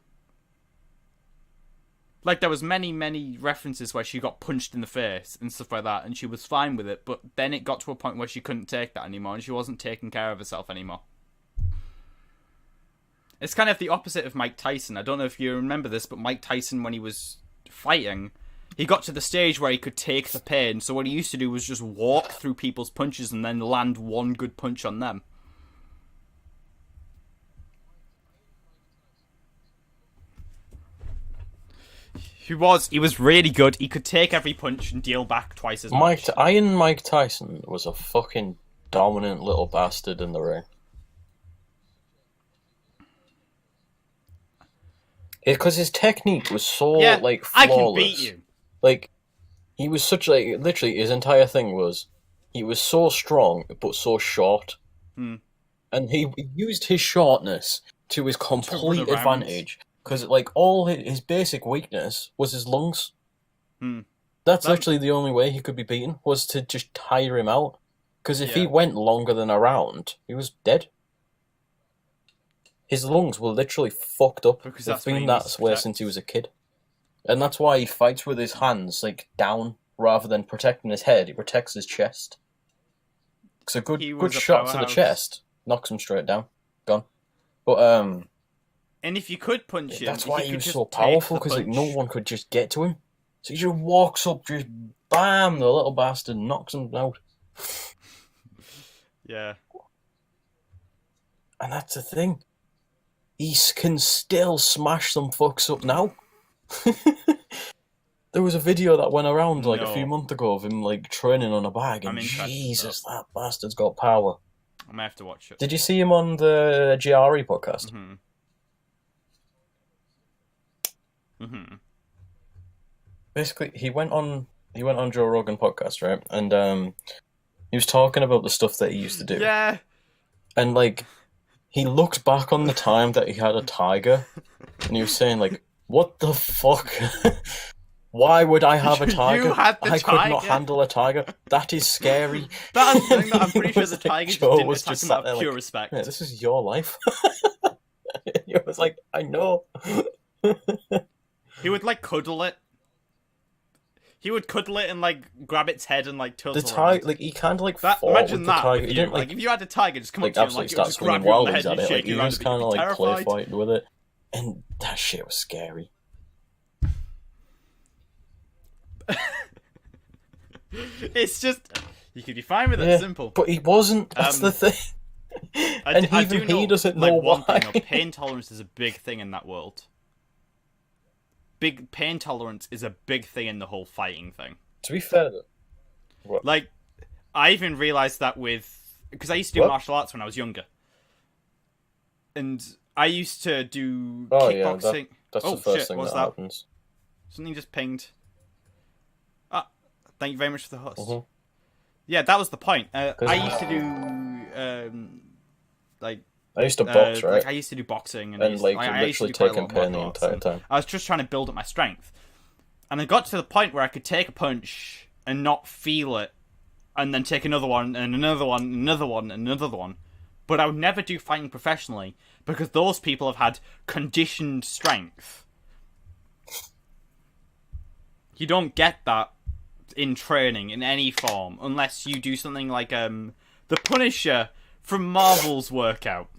Like, there was many references where she got punched in the face and stuff like that, and she was fine with it, but then it got to a point where she couldn't take that anymore, and she wasn't taking care of herself anymore. It's kind of the opposite of Mike Tyson. I don't know if you remember this, but Mike Tyson, when he was fighting, he got to the stage where he could take the pain, so what he used to do was just walk through people's punches and then land one good punch on them. He was really good. He could take every punch and deal back twice as much. Iron Mike Tyson was a fucking dominant little bastard in the ring. Because his technique was so, like, flawless. I can beat you. Like, he was such, like, literally, his entire thing was, he was so strong, but so short. And he used his shortness to his complete advantage. Because, like, all his basic weakness was his lungs. That's literally the only way he could be beaten, was to just tire him out. Because if he went longer than a round, he was dead. His lungs were literally fucked up. Because they've been that way since he was a kid. And that's why he fights with his hands, like, down, rather than protecting his head. He protects his chest. Because a good shot to the chest knocks him straight down. Gone. But, and if you could punch him, that's why he was so powerful, because like no one could just get to him. So he just walks up, just bam, the little bastard knocks him out. Yeah. And that's the thing. He can still smash some fucks up now. There was a video that went around like a few months ago of him like training on a bag, and Jesus, that bastard's got power. I may have to watch it. Did you see him on the GRE podcast? Basically, he went on Joe Rogan podcast, right? And he was talking about the stuff that he used to do. Yeah. And like, he looked back on the time that he had a tiger, and he was saying like, "What the fuck? Why would I have a tiger? You had the I tiger. could not handle a tiger. That is scary." That's the thing that I'm pretty sure the tiger just didn't attack him out of pure respect. Yeah, this is your life. He was like, "I know." He would like cuddle it. He would cuddle it and like grab its head and like tilt it. The tiger, like he kind of like that. fought Imagine with that. the tiger. If He you, didn't like if you had a tiger just come like up to you and absolutely like start just grab swinging you on the wildies head at and it. shake Like he you around, was kind of you'd be like play terrified. fighting with it, and that shit was scary. It's just you could be fine with it. Simple. But he wasn't. That's the thing. And I even do know, he doesn't like, know one why. thing, pain tolerance is a big thing in that world. Big pain tolerance is a big thing in the whole fighting thing. To be fair, though, like I even realized that because I used to do martial arts when I was younger, and I used to do kickboxing. Yeah, that's the first thing that happens. Something just pinged. Ah, thank you very much for the host. Yeah, that was the point. I used to do I used to box, right? Like I used to do boxing, and I used to do taking pain the entire time. I was just trying to build up my strength, and I got to the point where I could take a punch and not feel it, and then take another one, and another one, and another one, and another one. But I would never do fighting professionally because those people have had conditioned strength. You don't get that in training in any form unless you do something like the Punisher from Marvel's workout.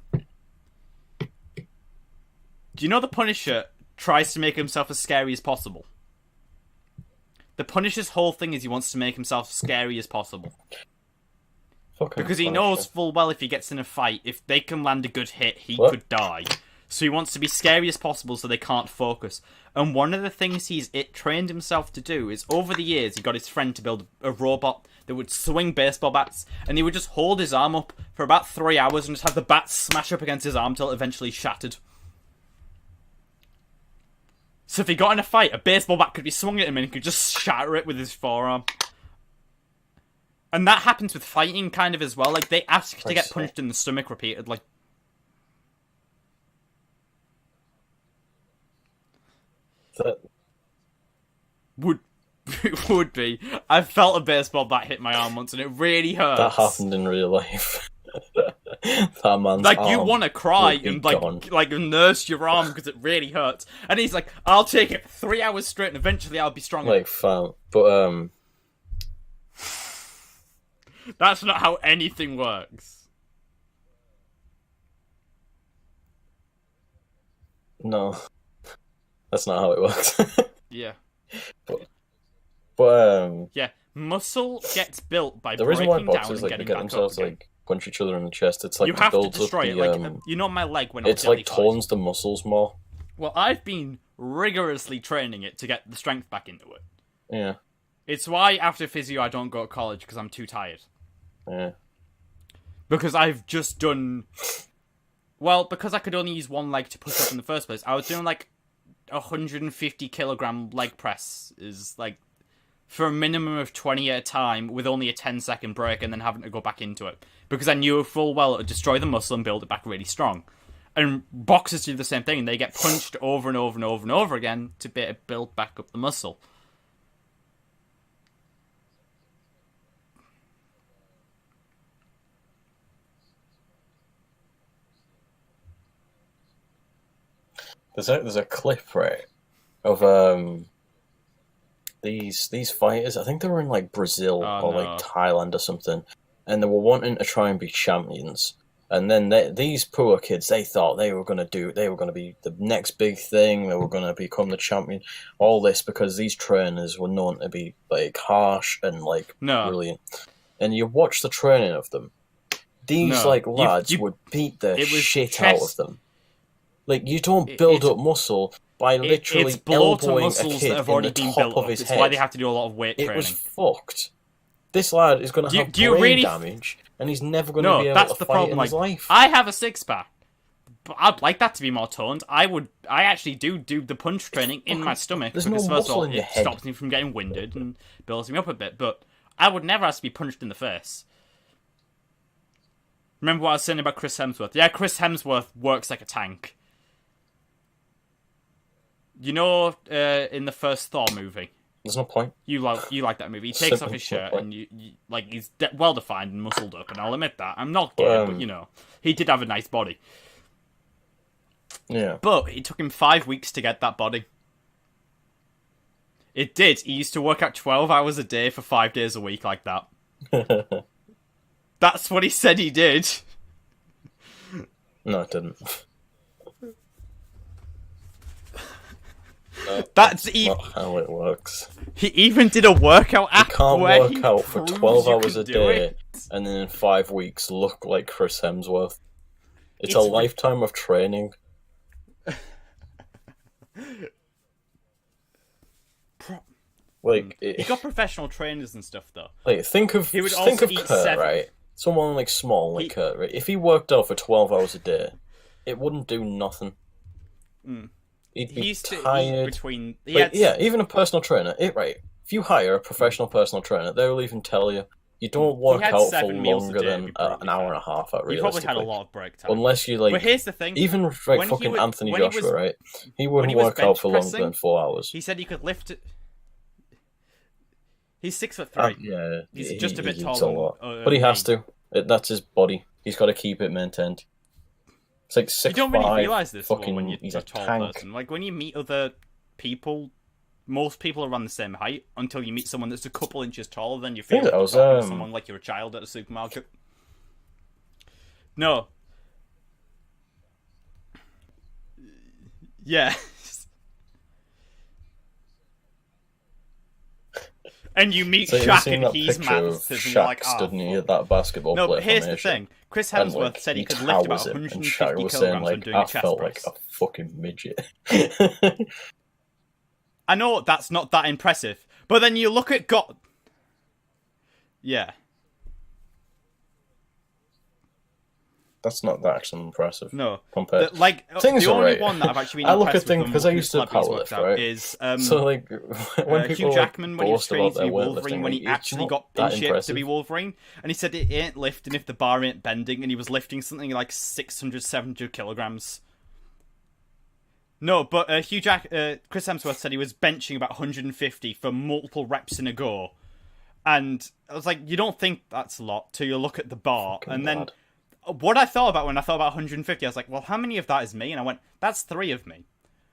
Do you know the Punisher tries to make himself as scary as possible? The Punisher's whole thing is he wants to make himself scary as possible. Because he knows full well if he gets in a fight, if they can land a good hit, he could die. So he wants to be scary as possible so they can't focus. And one of the things he's trained himself to do is, over the years, he got his friend to build a robot that would swing baseball bats, and he would just hold his arm up for about 3 hours and just have the bat smash up against his arm till it eventually shattered. So if he got in a fight, a baseball bat could be swung at him and he could just shatter it with his forearm. And that happens with fighting kind of as well. Like, they ask to get so. punched in the stomach repeatedly. That Would be. I felt a baseball bat hit my arm once and it really hurts. that happened in real life. That man's Like, you arm want to cry would be and, gone. like nurse your arm because it really hurts. And he's like, I'll take it 3 hours straight and eventually I'll be stronger. Like, fam. But, That's not how anything works. no. That's not how it works. Yeah. But, Yeah. Muscle gets built by the breaking reason why down boxers, and like, getting get back up themselves, again. like, punch each other in the chest, it's like You to have to build destroy up it. the, Like, you know my leg when I was it's like jelly-fied? tones the muscles more. Well, I've been rigorously training it to get the strength back into it. Yeah. It's why after physio I don't go to college because I'm too tired. Yeah. Because I've just done... Well, because I could only use one leg to push up in the first place, I was doing like 150 kilogram leg press is like for a minimum of 20 at a time with only a 10-second break and then having to go back into it. Because I knew full well it would destroy the muscle and build it back really strong. And boxers do the same thing, and they get punched over and over and over and over again to build back up the muscle. There's a clip, right, of these fighters. I think they were in like Brazil or no. like Thailand or something, and they were wanting to try and be champions. And then these poor kids, they thought they were going to be the next big thing. They were going to become the champion. All this because these trainers were known to be like harsh and like brilliant. And you watch the training of them. These like lads would beat the shit out of them. Like, you don't build up muscle by literally elbowing a kid in the top of his head. That's why they have to do a lot of weight training. It was fucked. This lad is going to have brain damage, and he's never going to be able to fight in his life. I have a six-pack. But I'd like that to be more toned. I actually do the punch training in my stomach. There's because no first of muscle all, in your it head. stops me from getting winded and builds me up a bit. But I would never have to be punched in the face. Remember what I was saying about Chris Hemsworth? Yeah, Chris Hemsworth works like a tank. You know, in the first Thor movie, there's no point. You like that movie. He takes off his shirt and you like he's well defined and muscled up. And I'll admit that I'm not gay, but you know he did have a nice body. Yeah, but it took him 5 weeks to get that body. It did. He used to work out 12 hours a day for 5 days a week like that. That's what he said he did. No, it didn't. That's not how it works. He even did a workout app. You can't where work out for 12 hours a day it. and then in 5 weeks look like Chris Hemsworth. It's a lifetime of training. Like, he got professional trainers and stuff though. Like, think of Kurt, right? Someone like small like Kurt, right? If he worked out for 12 hours a day, it wouldn't do nothing. He'd be tired. Yeah, even a personal trainer. Right. If you hire a professional personal trainer, they will even tell you you don't work out for longer than an hour and a half. He probably had a lot of break time. Unless you like. But here's the thing: even like fucking Anthony Joshua, right? He wouldn't work out for longer than 4 hours. He said he could lift it. He's 6'3". Yeah, he's just a bit taller. But he has to. That's his body. He's got to keep it maintained. It's like 6'5". You don't really realize this when he's you're a a tall tank. person. Like when you meet other people, most people are around the same height until you meet someone that's a couple inches taller than you feel. Like someone like you're a child at a supermarket. No. Yeah. And you meet Shaq and he's massive and you're like, stood near that basketball player. No, but here's the thing. Chris Hemsworth said he could lift about 150 kilograms when doing a chest press. I felt like a fucking midget. I know that's not that impressive, but then you look at Yeah. That's not that actually impressive. No, compared. the only one that I've actually been I look impressed at things with because I used to celebrities powerlift, worked out right? is So like when people Hugh Jackman when he was boast training about to be their Wolverine weightlifting, when he it's actually not got in that shape to impressive. be Wolverine, and he said it ain't lifting if the bar ain't bending, and he was lifting something like 600, 700 kilograms. No, but Chris Hemsworth said he was benching about 150 for multiple reps in a go. And I was like, you don't think that's a lot till you look at the bar. Fucking and then God. what I thought about when I thought about 150, I was like, well, how many of that is me? And I went, that's 3 of me.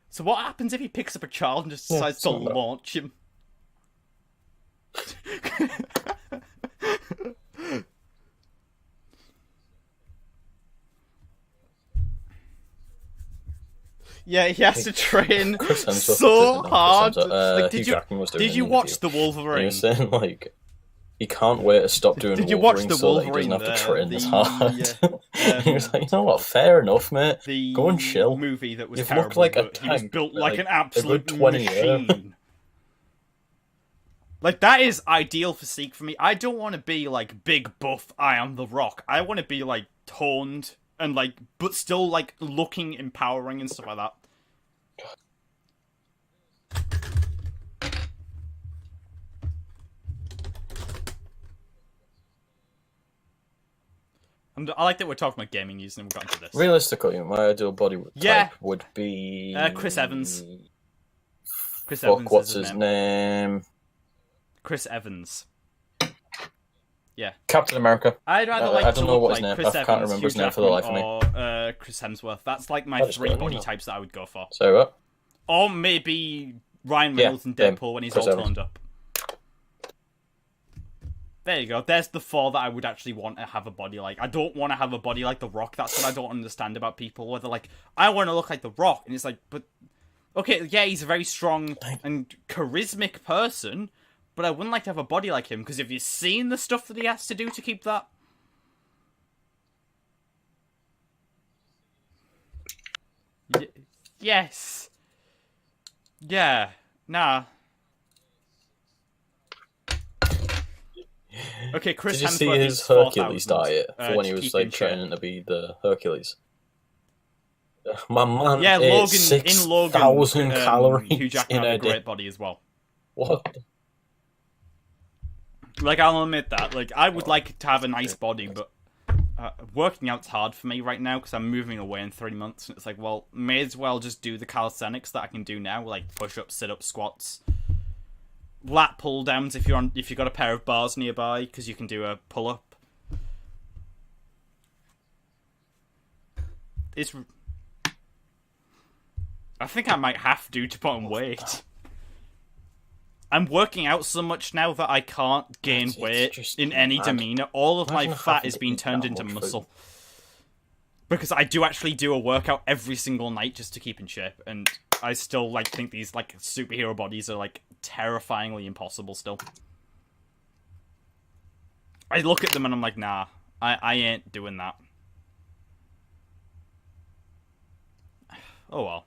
So what happens if he picks up a child and just decides to launch him? Yeah, he has to train so hard. Like, Hugh Jackman was doing did you watch the Wolverine? He was saying like he can't wait to stop doing Did you Wolverine watch the so Wolverine, that he doesn't have to train the, as hard. He was like, you know what, fair enough, mate. Go and chill. Movie that was You've terrible, looked like a but he was tank built for, like an absolute 20 machine. years. Like, that is ideal physique for me. I don't want to be like big buff I am the Rock. I want to be like toned and like but still like looking empowering and stuff like that. I like that we're talking about gaming news and we've got into this. Realistically, my ideal body type would be Chris Evans. Chris Fuck, Evans. what's his name? Chris Evans. Yeah. Captain America. I'd rather I to don't know look what like his name. Chris I Evans, can't remember Hugh his name for the life of me. Or Chris Hemsworth. That's like my 3 body types that I would go for. So what? Or maybe Ryan Reynolds and Deadpool when he's Chris all Evans. toned up. There you go. There's the 4 that I would actually want to have a body like. I don't want to have a body like The Rock. That's what I don't understand about people. Where they're like, I want to look like The Rock. And it's like, but... Okay, yeah, he's a very strong and charismatic person, but I wouldn't like to have a body like him, because have you seen the stuff that he has to do to keep that? Yes. Yeah. Nah. Okay, Chris Did you see Hemsworth his eats Hercules 4,000, diet for when he to was keep like in shape. training to be the Hercules? My man Yeah, ate Logan 6,000 calories Hugh Jackman in had a a great day. body as well. What? Like, I'll admit that. Like, I would like to have a nice body, but working out's hard for me right now because I'm moving away in 3 months. And it's like, well, may as well just do the calisthenics that I can do now, like push-ups, sit-ups, squats, lat pull-downs if you've got a pair of bars nearby because you can do a pull-up. I think I might have to put on weight. I'm working out so much now that I can't gain weight in any demeanor. All of my fat is being turned into muscle. Because I do actually do a workout every single night just to keep in shape, and I still like think these like superhero bodies are like terrifyingly impossible still. I look at them and I'm like, nah, I ain't doing that. Oh well.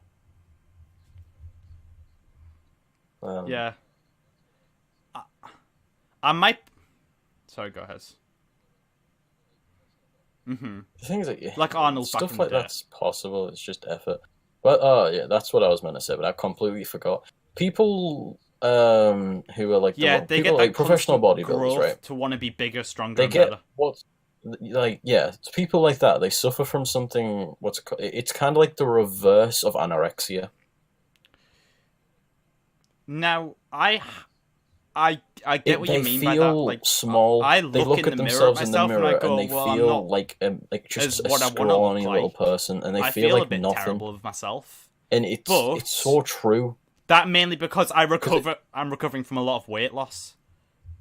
Yeah. I might... Sorry, go ahead. The thing is that, yeah, like Arnold stuff back in like the day. that's possible. It's just effort. But yeah, that's what I was meant to say. But I completely forgot. People who are like they people get like that professional constant bodybuilders, growth right? to want to be bigger, stronger, They and get better. what, like, yeah, it's people like that. They suffer from something. What's it called? It's kind of like the reverse of anorexia. Now, I get what you mean by that. Feel Like, small. I they look at in the mirror themselves at in the myself and mirror I go, and they well, I'm feel not like just as a what I want to scrawny look little like. person, and they I feel feel like a bit nothing. terrible of myself. And it's so true. That mainly because I'm recovering from a lot of weight loss.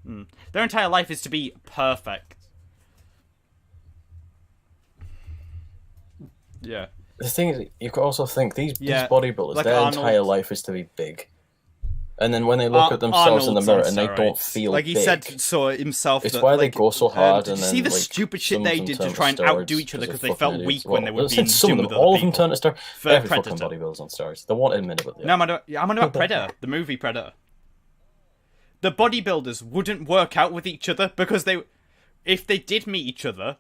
Their entire life is to be perfect. Yeah. The thing is, you could also think these bodybuilders, like their Arnold. entire life is to be big. And then when they look at themselves in the mirror and they don't feel like he big, said so himself. it's that, why like, they go so hard. Did and you then, see the like, stupid shit some they of them did turn to try and steroids outdo each other because they they're felt fucking weak idiots. when they were Well, being some gym of with them, other all of them people? turn to steroids. For Every Predator. fucking bodybuilder's on steroids. They won't admit it, but No, I'm on about Predator, the movie Predator. The bodybuilders wouldn't work out with each other because if they did meet each other,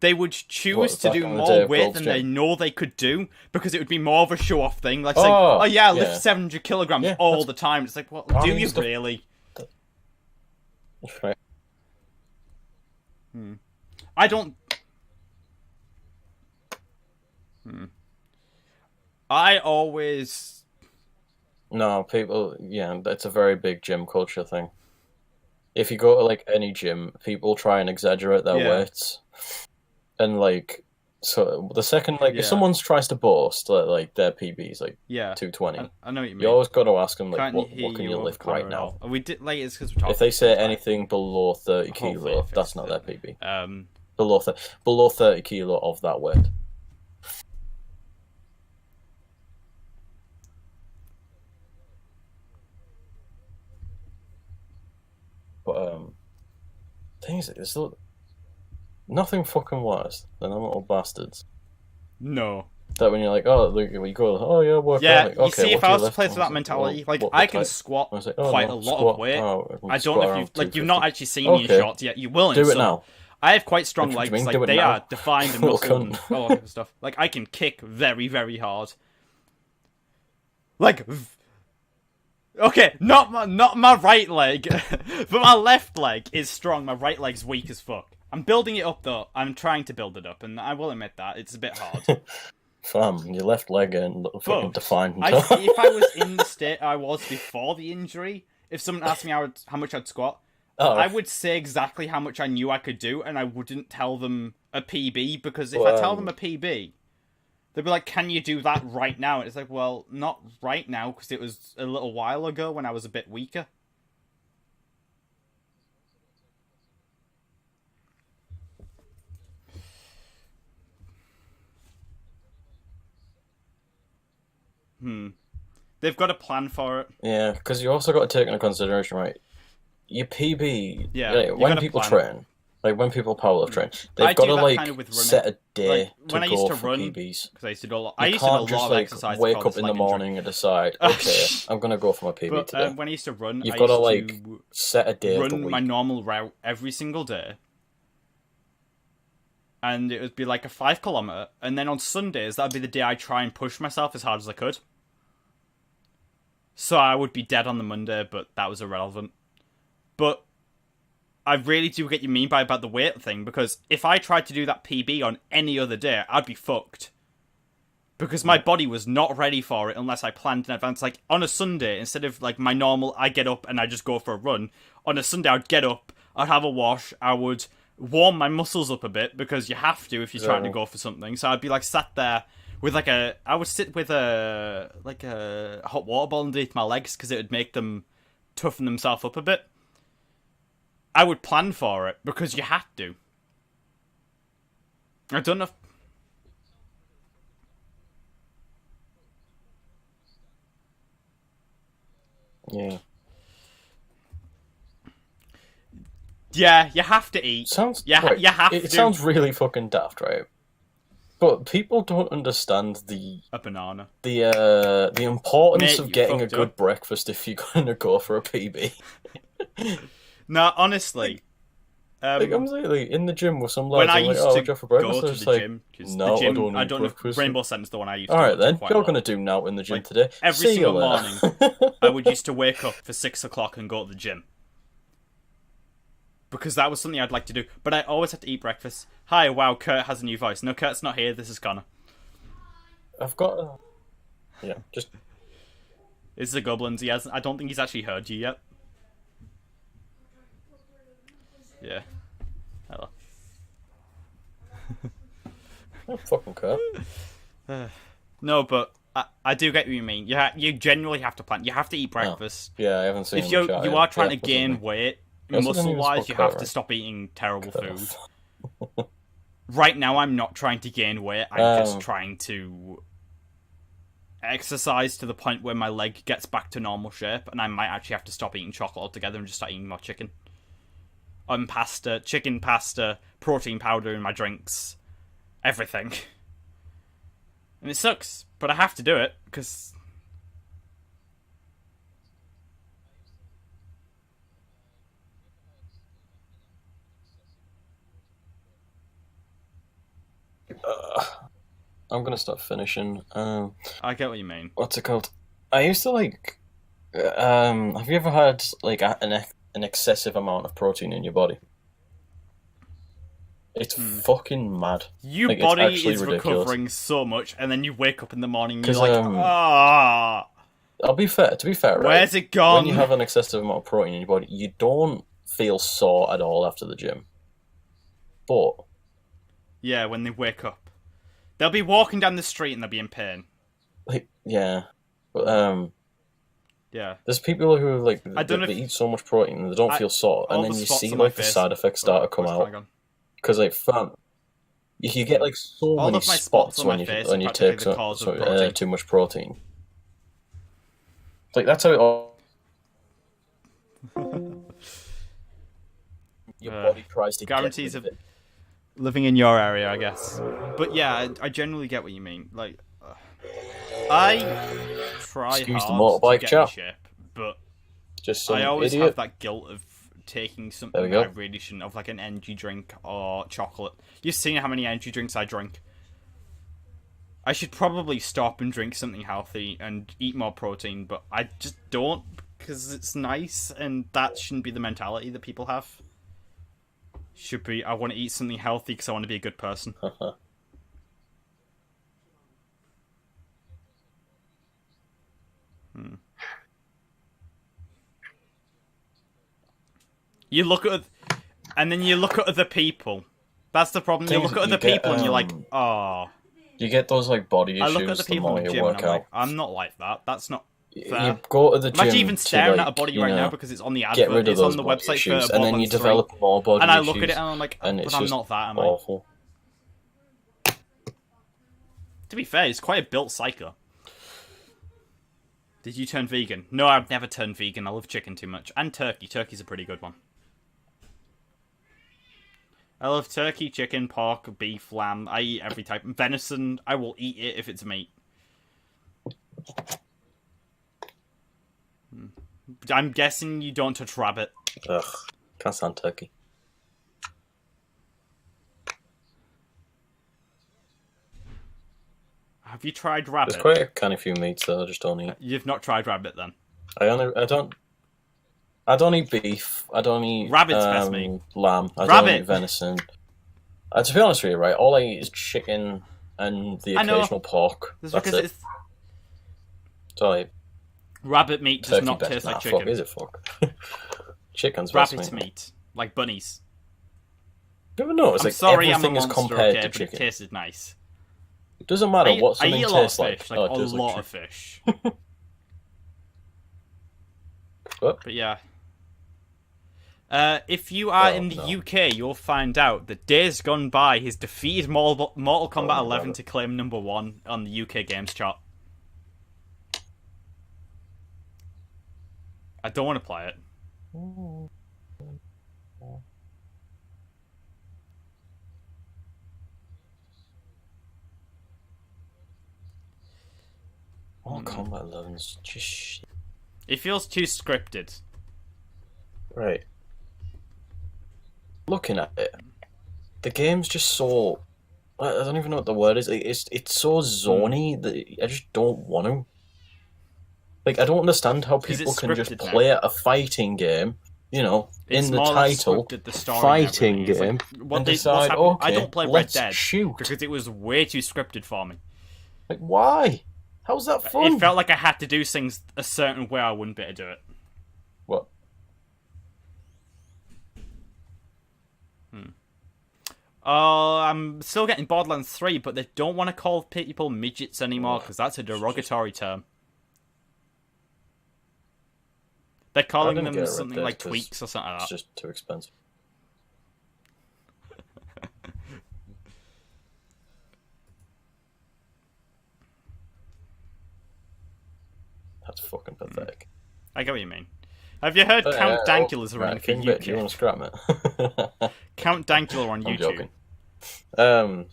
they would choose to back do in the day more of weight Gold's than they Gym? know they could do because it would be more of a show-off thing. Like saying, Oh, "Oh yeah, I lift yeah. 700 kilograms Yeah, all the time." It's like, well, I do mean, you stuff- really? Right. I don't. I always. No, people. Yeah, that's a very big gym culture thing. If you go to like any gym, people try and exaggerate their Yeah. weights, and like, so the second like Yeah. if someone tries to boast like their PB's like Yeah. 220, I know what you mean. you always got to ask them like Can't what hear can you you over lift camera right at now? all. We did like it's because we're talking. If they say at the same time. anything below 30 Hopefully kilo, it that's fixes not it. their PB. Um. Below 30 kilo of that weight. But thing is, there's nothing fucking worse than them little bastards. No. That when you're like, oh, look, you go, oh yeah, work Yeah, out. Like, you okay, see, if what do I you was to lift? play I with was that mentality, well, like what I the can type? squat I was like, oh, quite no, a lot squat. of weight. Oh, I can I squat don't know if around you've not 250. actually seen me in Okay. shorts yet. You will in Do it summer. now. I have quite strong What do you legs. mean, Like do it they now? are defined and Little muscled and cunt. all that kind of stuff. Like I can kick very, very hard. Like, okay, not my right leg, but my left leg is strong. My right leg's weak as fuck. I'm building it up though. I'm trying to build it up, and I will admit that it's a bit hard. Fam, your left leg ain't fucking But defined. if I was in the state I was before the injury, if someone asked me how much I'd squat, I would say exactly how much I knew I could do, and I wouldn't tell them a PB, because if I tell them a PB, they'd be like, "Can you do that right now?" And it's like, well, not right now, because it was a little while ago when I was a bit weaker. They've got a plan for it. Yeah, because you also got to take into consideration, right? Your PB, Yeah, like, you when gotta people plan. train, like when people powerlift train, I they've got do to that like kind of with running. set a day Like, to when I used go to for run, PBs. because I used to do a lot. You I used to do a can't just lot of like exercise. wake before up this in the leg injury. morning and decide, okay, I'm gonna go for my PB But today. when I used to run, You've I got to used like to set a day of the run week. my normal route every single day. And it would be like a 5 kilometer, and then on Sundays, that'd be the day I try and push myself as hard as I could. So I would be dead on the Monday, but that was irrelevant. But I really do get you mean by about the weight thing, because if I tried to do that PB on any other day, I'd be fucked. Because my body was not ready for it unless I planned in advance. Like, on a Sunday, instead of like my normal, I get up and I just go for a run, on a Sunday I'd get up, I'd have a wash, I would warm my muscles up a bit, because you have to if you're trying to go for something. So I'd be like sat there with like I would sit with a hot water ball underneath my legs, because it would make them toughen themselves up a bit. I would plan for it because you had to. I don't know if... Yeah. Yeah, you have to eat. Sounds Yeah, right. you have it to. sounds really fucking daft, right? But people don't understand the A banana. the importance Mate, of you getting a fucked good up. breakfast if you're gonna go for a PB. No, honestly. Like I'm literally in the gym with some When lads. I I'm like, used oh, to go for go breakfast. to They're just the like, gym, 'cause no, the gym, I don't I eat don't know if breakfast. Rainbow Centre's the one I used All to right go to then, quite you're a lot. gonna do now in the gym Like, today. Every See you single later. morning, I would used to wake up for 6 o'clock and go to the gym. Because that was something I'd like to do. But I always had to eat breakfast. Hi, wow, Kurt has a new voice. No, Kurt's not here, this is Connor. I've got. Yeah, just It's the Goblins. I don't think he's actually heard you yet. Yeah. Hello. oh, fucking Kurt. No, but I do get what you mean. You genuinely have to plan. You have to eat breakfast. Yeah, I haven't seen. If him in chat you yet. are trying Yeah, to what's his gain name? weight, Yes, I didn't even muscle-wise, spell you Kurt have to right. stop eating terrible Kurt food. off. Right now, I'm not trying to gain weight. I'm just trying to exercise to the point where my leg gets back to normal shape, and I might actually have to stop eating chocolate altogether and just start eating more chicken. Pasta, chicken pasta, protein powder in my drinks, everything. And it sucks, but I have to do it, because... I'm gonna start finishing. I get what you mean. What's it called? I used to like. Have you ever had like an excessive amount of protein in your body? It's fucking mad. Your Like, it's body actually is ridiculous. recovering so much, and then you wake up in the morning and you're 'Cause, like, ah, I'll be fair. To be fair, right? where's it gone? When you have an excessive amount of protein in your body, you don't feel sore at all after the gym. But Yeah, when they wake up. They'll be walking down the street and they'll be in pain. like, yeah, but Yeah. there's people who like I don't know they if- eat so much protein and they don't feel sore, all and then the you spots see on my like the face- side effects start to come where's out mine gone? because like fam, you get like so All many of my spots spots on my when you face when are you practically take the cause of protein. too much protein. Like that's how it all. Your body tries to guarantees get rid of living in your area, I guess. But yeah, I generally get what you mean. Like, I try Excuse the hard to motorbike get in chat. shape, but Just some I always idiot. have that guilt of taking There something we that I go. really shouldn't have, like an energy drink or chocolate. You've seen how many energy drinks I drink. I should probably stop and drink something healthy and eat more protein, but I just don't because it's nice, and that shouldn't be the mentality that people have. Should be, I want to eat something healthy because I want to be a good person. You look at, and then you look at other people. That's the problem. You Thing is, look at you other get, people and you're like, oh. You get those like body I issues look at the the people more in the you gym and work I'm out. like, I'm not like that. That's not fair. You go to the I'm gym actually even to, staring like, at a body you right know, now because it's on the advert. get rid of It's those on the body website issues, for and then you Borderlands 3. develop more body And I issues. look at it and I'm like, and but it's I'm just not that, am I? awful. To be fair, it's quite a built psycho. Did you turn vegan? No, I've never turned vegan. I love chicken too much. And turkey. Turkey's a pretty good one. I love turkey, chicken, pork, beef, lamb. I eat every type. Venison, I will eat it if it's meat. I'm guessing you don't touch rabbit. Ugh, can't stand turkey. Have you tried rabbit? There's quite a kind of few meats that I just don't eat. You've not tried rabbit then? I don't eat beef. I don't eat Rabbit's best meat. lamb. I don't Rabbit. eat venison. To be honest with you, right, all I eat is chicken and the I know. occasional pork. That's That's because it. it's So I eat rabbit meat does turkey not best. taste like Nah, chicken. fuck, is it fuck? Chicken's best Rabbit's meat. meat, like bunnies. You ever notice, I'm like, sorry, I'm a everything is monster, compared okay, to but it chicken. tasted nice. It doesn't matter what I something eat a lot of tastes fish, like. like Oh, it a tastes like lot of chicken. fish. What? But yeah. If you are Oh, in the no. UK, you'll find out that Days Gone By has defeated Mortal Kombat Oh, 11 rabbit. to claim number 1 on the UK games chart. I don't want to play it. Mortal Kombat 11's just shit. It feels too scripted. Right. Looking at it, the game's just so. I don't even know what the word is. It's so zony that I just don't want to. Like, I don't understand how 'Cause people it's can just scripted now. play a fighting game, you know, It's in the more or less title, scripted, the story and fighting everything. It's game, like, and what's decide, happened? okay, I don't play Red let's Dead shoot. because it was way too scripted for me. Like, why? How's that fun? It felt like I had to do things a certain way I wouldn't be able to do it. What? I'm still getting Borderlands 3, but they don't want to call people midgets anymore because that's a derogatory term. They're calling didn't them get Red something Dead like 'cause tweaks or something like It's that. just too expensive. That's fucking pathetic. I get what you mean. Have you heard Count Dankula's running for King Bit, do you UK? want to scrap it? Count Dankula on I'm YouTube. joking.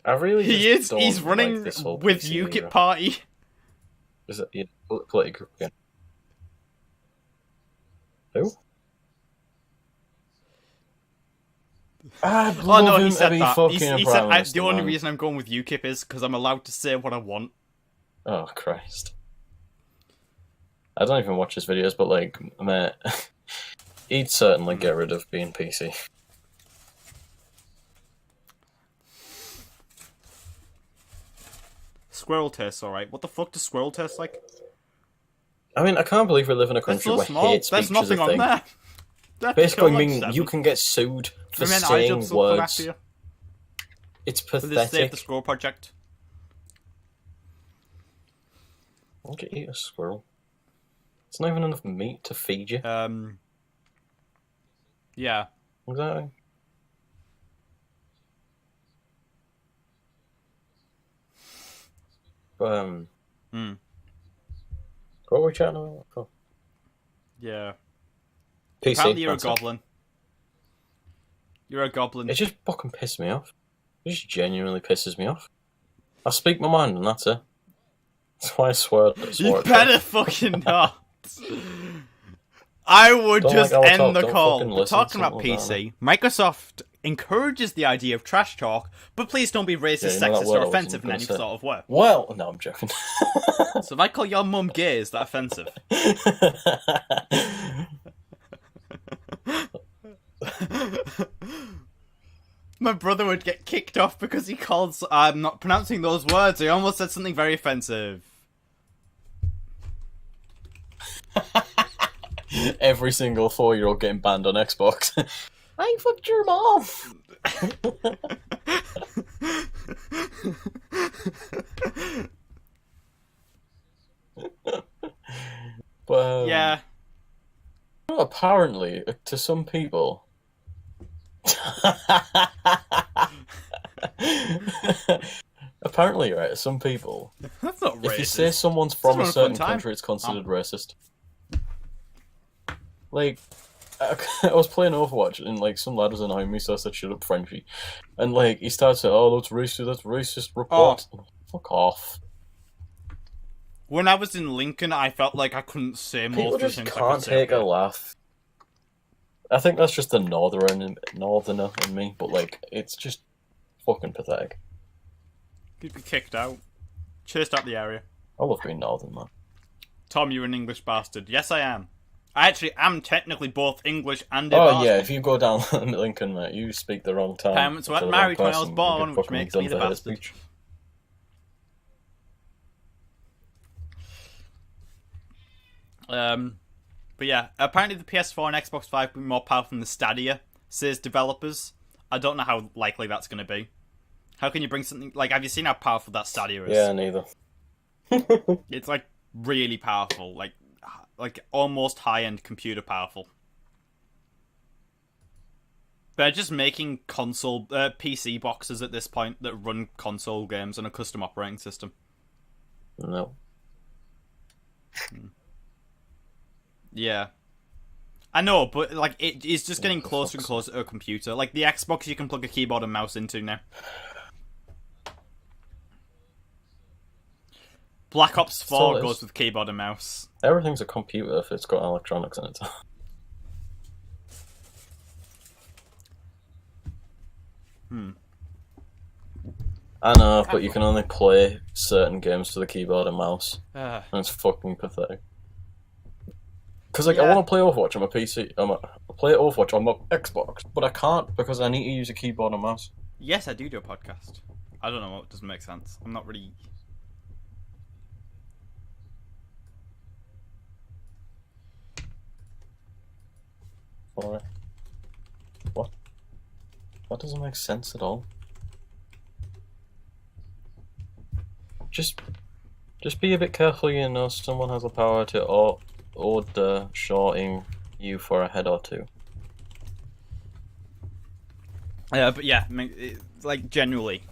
I really He just is. don't He's running like this whole with PC UKIP era. Party. Is it political again? Who? I'd Oh love no, him he to said be that. fucking He Prime said Minister, the only man. reason I'm going with UKIP is because I'm allowed to say what I want. Oh, Christ. I don't even watch his videos, but, like, mate, he'd certainly get rid of being PC. Squirrel tastes alright. What the fuck does squirrel taste like? I mean, I can't believe we live in a They're country so where small. hate There's speech is a nothing on thing. there. They're Basically, cool, I like mean, you 7. can get sued for And then saying iJobs will come words. after you. It's Will they save the pathetic. Squirrel Project? I could eat a squirrel. It's not even enough meat to feed you. Yeah. Exactly. But, what were we chatting about? Oh. Yeah. PC. Apparently you're a that's it. goblin. You're a goblin. It just fucking pissed me off. It just genuinely pisses me off. I speak my mind and that's it. That's why I swear. You better fucking not. I would Don't just like our end talk, the don't call. fucking We're listen, talking about something like PC. Microsoft encourages the idea of trash talk, but please don't be racist, Yeah, you know that sexist, word or I wasn't offensive in gonna any say. sort of way. Well, no, I'm joking. So if I call your mum gay, is that offensive? My brother would get kicked off because he calls. I'm not pronouncing those words. He almost said something very offensive. Every single 4-year-old getting banned on Xbox. I fucked your mom. But Yeah. apparently, to some people. Apparently, right, some people, That's not racist. if you say someone's This from is a a fun certain time. country, it's considered racist. Like, I was playing Overwatch, and, like, some lad was annoying me, so I said, shut up, Frenchie. And, like, he started saying, oh, that's racist report. Oh. Fuck off. When I was in Lincoln, I felt like I couldn't say most People of the just things I can't could say. take a laugh. I think that's just the northerner in me, but, like, it's just fucking pathetic. You'd be kicked out. Chased out the area. I love being northern, man. Tom, you're an English bastard. Yes, I am. I actually am technically both English and a Oh, bastard. yeah, if you go down Lincoln, mate, you speak the wrong time. Parents weren't married when I was born, which makes me the bastard. Speech. But yeah, apparently the PS4 and Xbox 5 will be more powerful than the Stadia, says developers. I don't know how likely that's going to be. How can you bring something... Like, have you seen how powerful that Stadia is? Yeah, neither. It's, like, really powerful. Like almost high-end computer powerful. They're just making console... PC boxes at this point that run console games on a custom operating system. No. Yeah. I know, but like it's just getting closer and closer to a computer. Like the Xbox you can plug a keyboard and mouse into now. Black Ops 4 goes with keyboard and mouse. Everything's a computer if it's got electronics in it. I know, but you can only play certain games to the keyboard and mouse. And it's fucking pathetic. Because, like, I want to play Overwatch on my PC. Play Overwatch on my Xbox, but I can't because I need to use a keyboard and mouse. Yes, I do a podcast. I don't know what doesn't make sense. I'm not really... Sorry. What? That doesn't make sense at all. Just be a bit careful, you know, someone has the power to order shorting you for a head or two. But yeah, like, generally,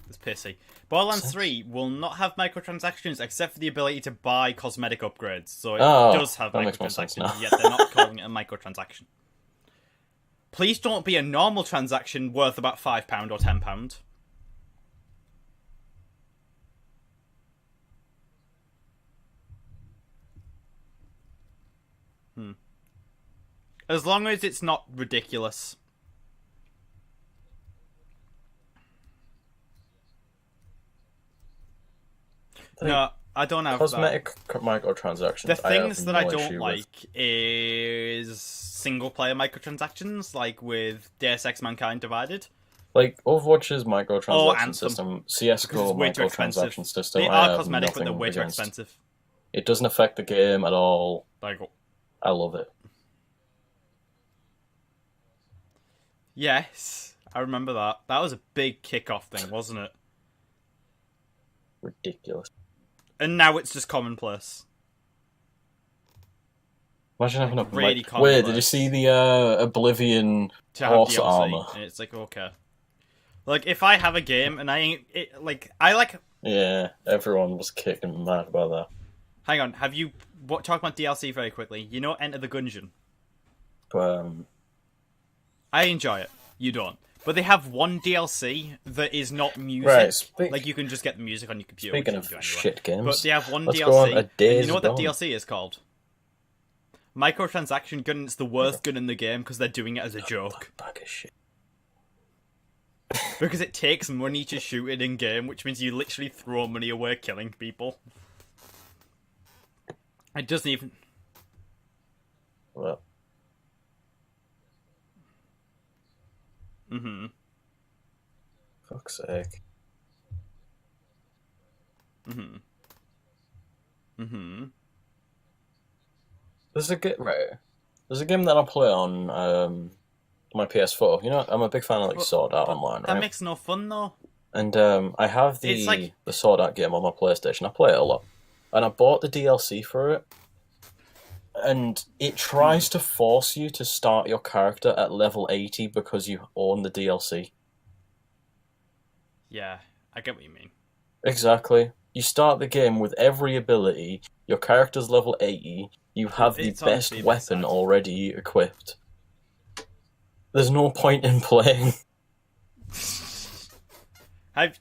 it's pissy. Borderlands 3 will not have microtransactions except for the ability to buy cosmetic upgrades. So it does have microtransactions, yet they're not calling it a microtransaction. Please don't be a normal transaction worth about £5 or £10. As long as it's not ridiculous. No, I don't have cosmetic microtransactions. The things that I no don't issue like is single-player microtransactions, like with Deus Ex: Mankind Divided. Like Overwatch's microtransaction Anthem. system, Because CS:GO it's way too expensive. microtransaction system. They I are have cosmetic, but they're nothing way too against. expensive. It doesn't affect the game at all. Like, I love it. yes, I remember that. That was a big kickoff thing, wasn't it? Ridiculous. And now it's just commonplace. Imagine having a really Wait, commonplace. did you see the Oblivion To have horse DLC, armor? and it's like, okay. Like, if I have a game and I ain't... Yeah, everyone was kicking mad about that. Hang on, have you... Talk about DLC very quickly. You know Enter the Gungeon? I enjoy it. You don't. But they have one DLC that is not music. Right, like, you can just get the music on your computer. Speaking which of you can do anyway. shit games, But they have one let's DLC. go on a And Days you know what that Gone. DLC is called? Microtransaction gun. It's the worst gun in the game because they're doing it as a joke. Bag of shit. Because it takes money to shoot it in game, which means you literally throw money away killing people. It doesn't even... Well, Mm-hmm. fuck's sake. Mm-hmm. Mm-hmm. There's a game that I play on my PS4. You know, I'm a big fan of like Sword Art Online, right? That makes no fun though. And I have It's like- the Sword Art game on my PlayStation. I play it a lot, and I bought the DLC for it. And it tries to force you to start your character at level 80 because you own the DLC. Yeah, I get what you mean. Exactly. You start the game with every ability. Your character's level 80. You have the It's honestly best a bit weapon sad. already equipped. There's no point in playing. Have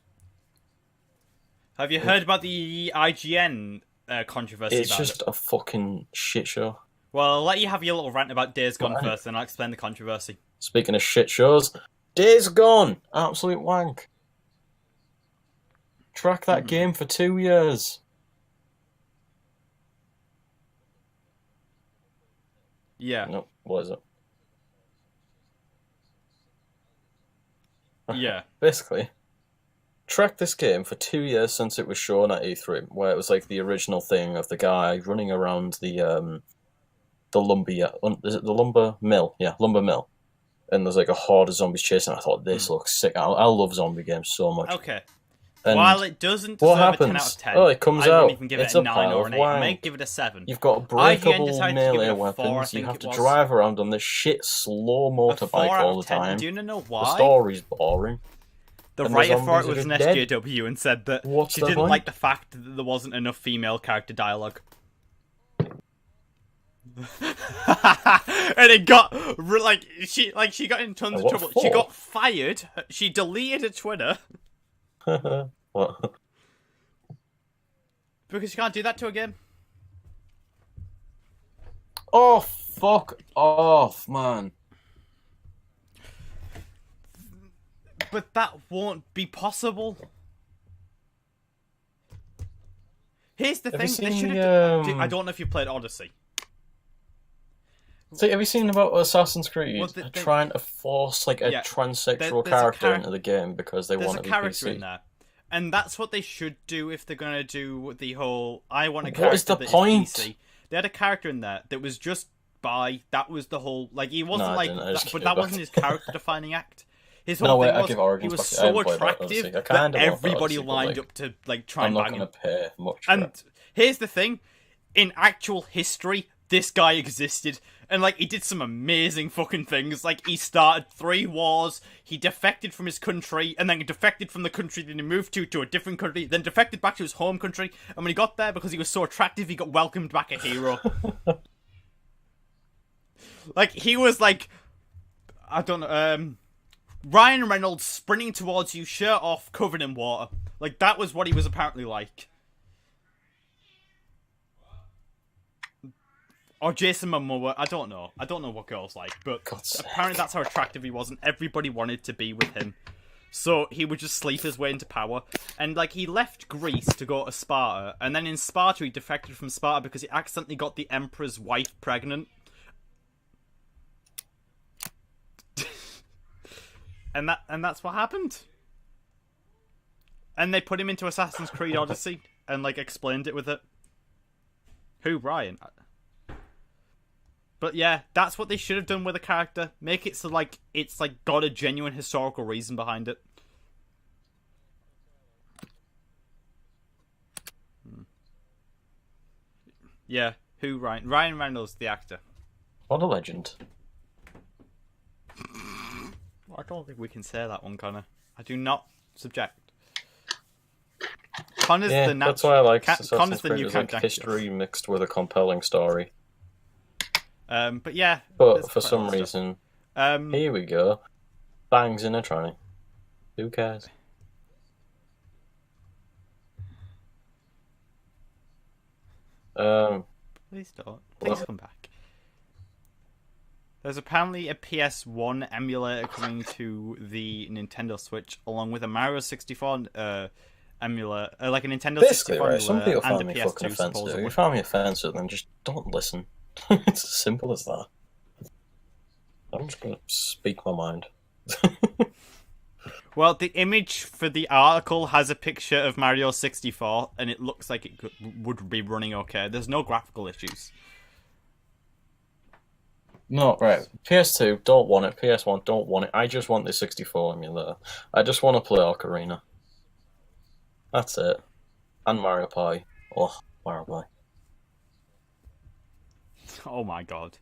you heard about the IGN controversy It's about just it? a fucking shit show. Well, I'll let you have your little rant about Days Gone Right. first, and I'll explain the controversy. Speaking of shit shows, Days Gone! Absolute wank. Track that game for 2 years. Yeah, No, what is it? yeah. Basically, track this game for 2 years since it was shown at E3, where it was like the original thing of the guy running around the lumber, is it the lumber mill? Yeah, lumber mill. And there's like a horde of zombies chasing. I thought this looks sick. I love zombie games so much. Okay. And While it doesn't what deserve a 10 out happens? of 10, Oh, it comes I out. wouldn't even give It's it a a 9 pile or of an 8. I may wank. give it a 7. You've got IGN breakable decided to give it melee a 4, I weapons. You think have it to was. drive around on this shit slow A 4 motorbike out all of the 10. time. Do you know why? The story's boring. The and the writer for it zombies was are an just dead. SJW and said that What's she the didn't point? like the fact that there wasn't enough female character dialogue. And it got she got in tons of What trouble. for? She got fired. She deleted her Twitter What? because you can't do that to a game. Oh, fuck off, man. But that won't be possible. Here's the Have thing. you They seen should the, have. I don't know if you played Odyssey. So, have you seen about Assassin's Creed Well, trying to force like a Yeah, transsexual there's a character into the game because they There's want a to be character PC? in there, and that's what they should do if they're gonna do the whole. I want a What character is the that point? PC. They had a character in there that was just bi. That was the whole. Like he wasn't No, I like, didn't. I just that, but gave that back. wasn't his character defining act. His No, whole wait, thing I was give he Origins was back. I so haven't played attractive Odyssey. I that kinda want everybody Odyssey, but, lined like, up to like try I'm and not bang going to him. pay much for And it. here's the thing: in actual history, this guy existed, and like he did some amazing fucking things. Like he started 3 wars, he defected from his country, and then he defected from the country that he moved to a different country, then defected back to his home country, and when he got there, because he was so attractive, he got welcomed back a hero. Like he was like, I don't know, Ryan Reynolds sprinting towards you, shirt off, covered in water. Like that was what he was apparently like. Or Jason Momoa, I don't know. I don't know what girls like, but God's sake. apparently that's how attractive he was, and everybody wanted to be with him. So he would just sleep his way into power. And, like, he left Greece to go to Sparta. And then in Sparta, he defected from Sparta because he accidentally got the emperor's wife pregnant. and that's what happened. And they put him into Assassin's Creed Odyssey. And, like, explained it with it. Who, Ryan? But yeah, that's what they should have done with the character. Make it so, like, it's, like, got a genuine historical reason behind it. Yeah, who, Ryan? Ryan Reynolds, the actor. What a legend. I don't think we can say that one, Connor. I do not subject. Connor's the natural. That's why I like Connor's the new like history mixed with a compelling story. But yeah. But for some reason, here we go. Bangs in a tranny. Who cares? Please don't. Please come back. There's apparently a PS1 emulator coming to the Nintendo Switch, along with a Mario 64 emulator, like a Nintendo Basically, 64 right, some emulator people and find a me PS2 fucking offensive. supposedly. If you find me offensive, then just don't listen. It's as simple as that. I'm just gonna speak my mind. Well, the image for the article has a picture of Mario 64, and it looks like it would be running okay. There's no graphical issues. No, right. PS2, don't want it. PS1, don't want it. I just want the 64 emulator. I just want to play Ocarina. That's it. And Mario Party. Oh, Mario Party. Oh my god.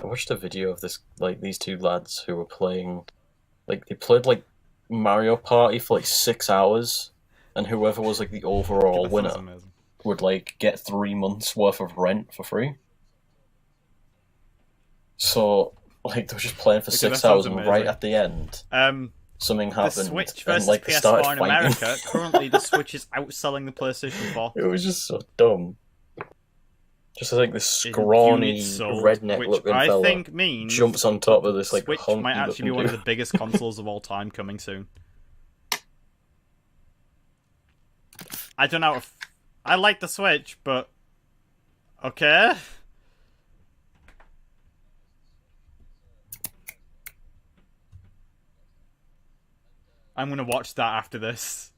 I watched a video of this, like, these two lads who were playing, like, they played, like, Mario Party for, like, 6 hours, and whoever was, like, the overall winner would, like, get 3 months worth of rent for free. So, like, they were just playing for 6 hours, and right at the end, something happened, the Switch versus and, like, they started PS4 in fighting. America, currently the Switch is outselling the PlayStation 4. It was just so dumb. Just like this scrawny, redneck-looking I fella think means jumps on top of this like Switch might actually be one of the biggest consoles of all time coming soon. I don't know if I like the Switch, but okay. I'm gonna watch that after this.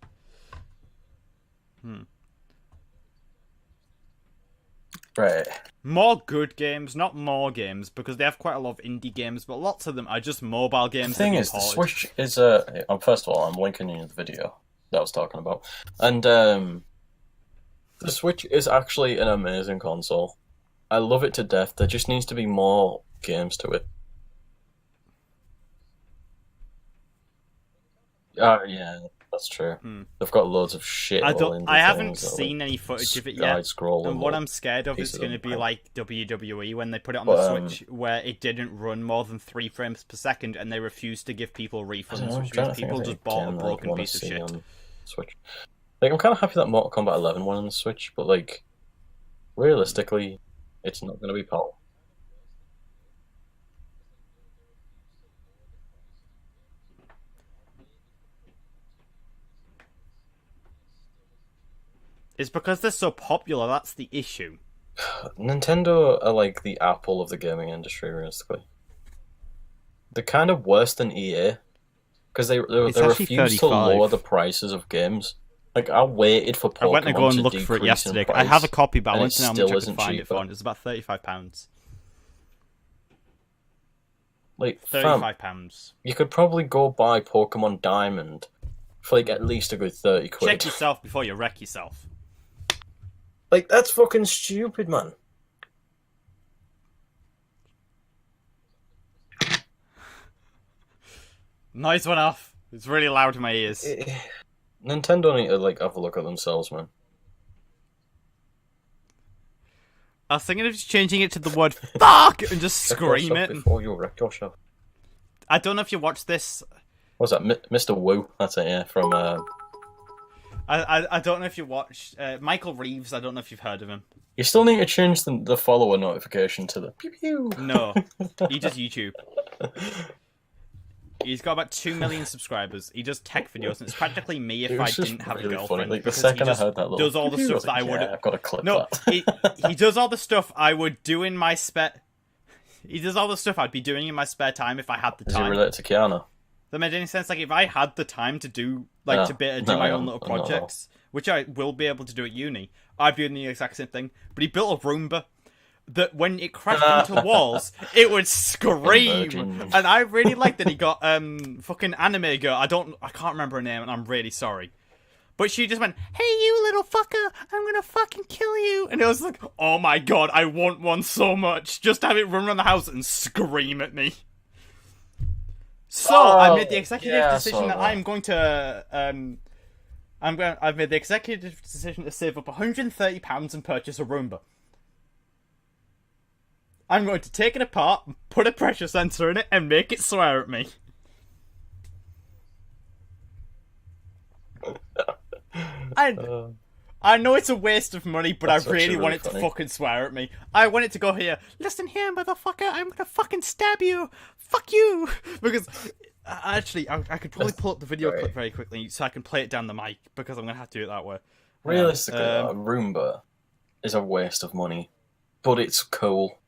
Right. More good games, not more games, because they have quite a lot of indie games, but lots of them are just mobile games. The thing is, the Switch is first of all, I'm linking you the video that I was talking about, and the Switch is actually an amazing console. I love it to death. There just needs to be more games to it. Yeah, that's true. They've got loads of shit. I haven't seen any footage of it yet. And what I'm scared of is going to be like WWE when they put it on the Switch, where it didn't run more than 3 frames per second, and they refused to give people refunds, which means people just bought a broken piece of shit. Switch. Like, I'm kind of happy that Mortal Kombat 11 won on the Switch, but like, realistically, it's not going to be powerful. It's because they're so popular, that's the issue. Nintendo are like the Apple of the gaming industry, realistically. They're kind of worse than EA, because they refuse to lower the prices of games. Like, I waited for Pokemon I went to go and look decrease for it yesterday. in I have a price, copy, but I went to now still to isn't find it cheaper. for it. It's about £35. Like, £35. You could probably go buy Pokemon Diamond for like at least a good 30 quid. Check yourself before you wreck yourself. Like, that's fucking stupid, man. Noise went off. It's really loud in my ears. Nintendo need to like have a look at themselves, man. I was thinking of just changing it to the word "fuck" and just scream it. Before you wreck yourself. I don't know if you watched this. What was that? Mr. Wu? That's it, yeah. From I don't know if you watched Michael Reeves. I don't know if you've heard of him. You still need to change the follower notification to the pew pew. No, he does YouTube. He's got about 2 million subscribers. He does tech videos, and it's practically me if I didn't have really a girlfriend. funny. Like the because second he I just heard that little does all the pew pew, I stuff was that I like, would. yeah, I've got to clip No, that. he does all the stuff I would do in my spare. He does all the stuff I'd be doing in my spare time if I had the Is time. it related to Kiana? That made any sense? Like if I had the time to do my own little projects, which I will be able to do at uni, I'd be doing the exact same thing. But he built a Roomba that when it crashed into walls, it would scream. And I really like that he got fucking anime girl. I can't remember her name, and I'm really sorry. But she just went, "Hey, you little fucker, I'm gonna fucking kill you." And it was like, oh my god, I want one so much. Just to have it run around the house and scream at me. So, I made the executive decision that I'm going to, I've made the executive decision to save up £130 and purchase a Roomba. I'm going to take it apart, put a pressure sensor in it, and make it swear at me. I know it's a waste of money, but I really want it to fucking swear at me. I want it to go here. Listen here, motherfucker, I'm gonna fucking stab you. Fuck you. Because, actually, I could probably pull up the video clip very quickly so I can play it down the mic, because I'm gonna have to do it that way. Realistically, a Roomba is a waste of money, but it's cool.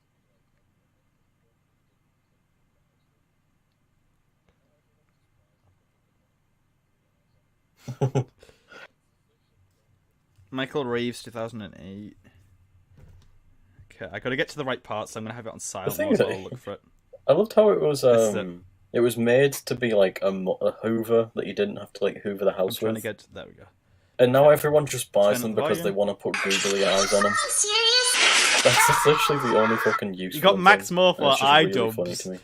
Michael Reeves, 2008. Okay, I gotta get to the right part, so I'm gonna have it on silent mode while I look for it. I loved how it was. It was made to be like a Hoover that you didn't have to like Hoover the house with. There we go. And now everyone just buys them because they want to put googly eyes on them. That's literally the only fucking use. You got Max Moore for iDubbbz, funny to me.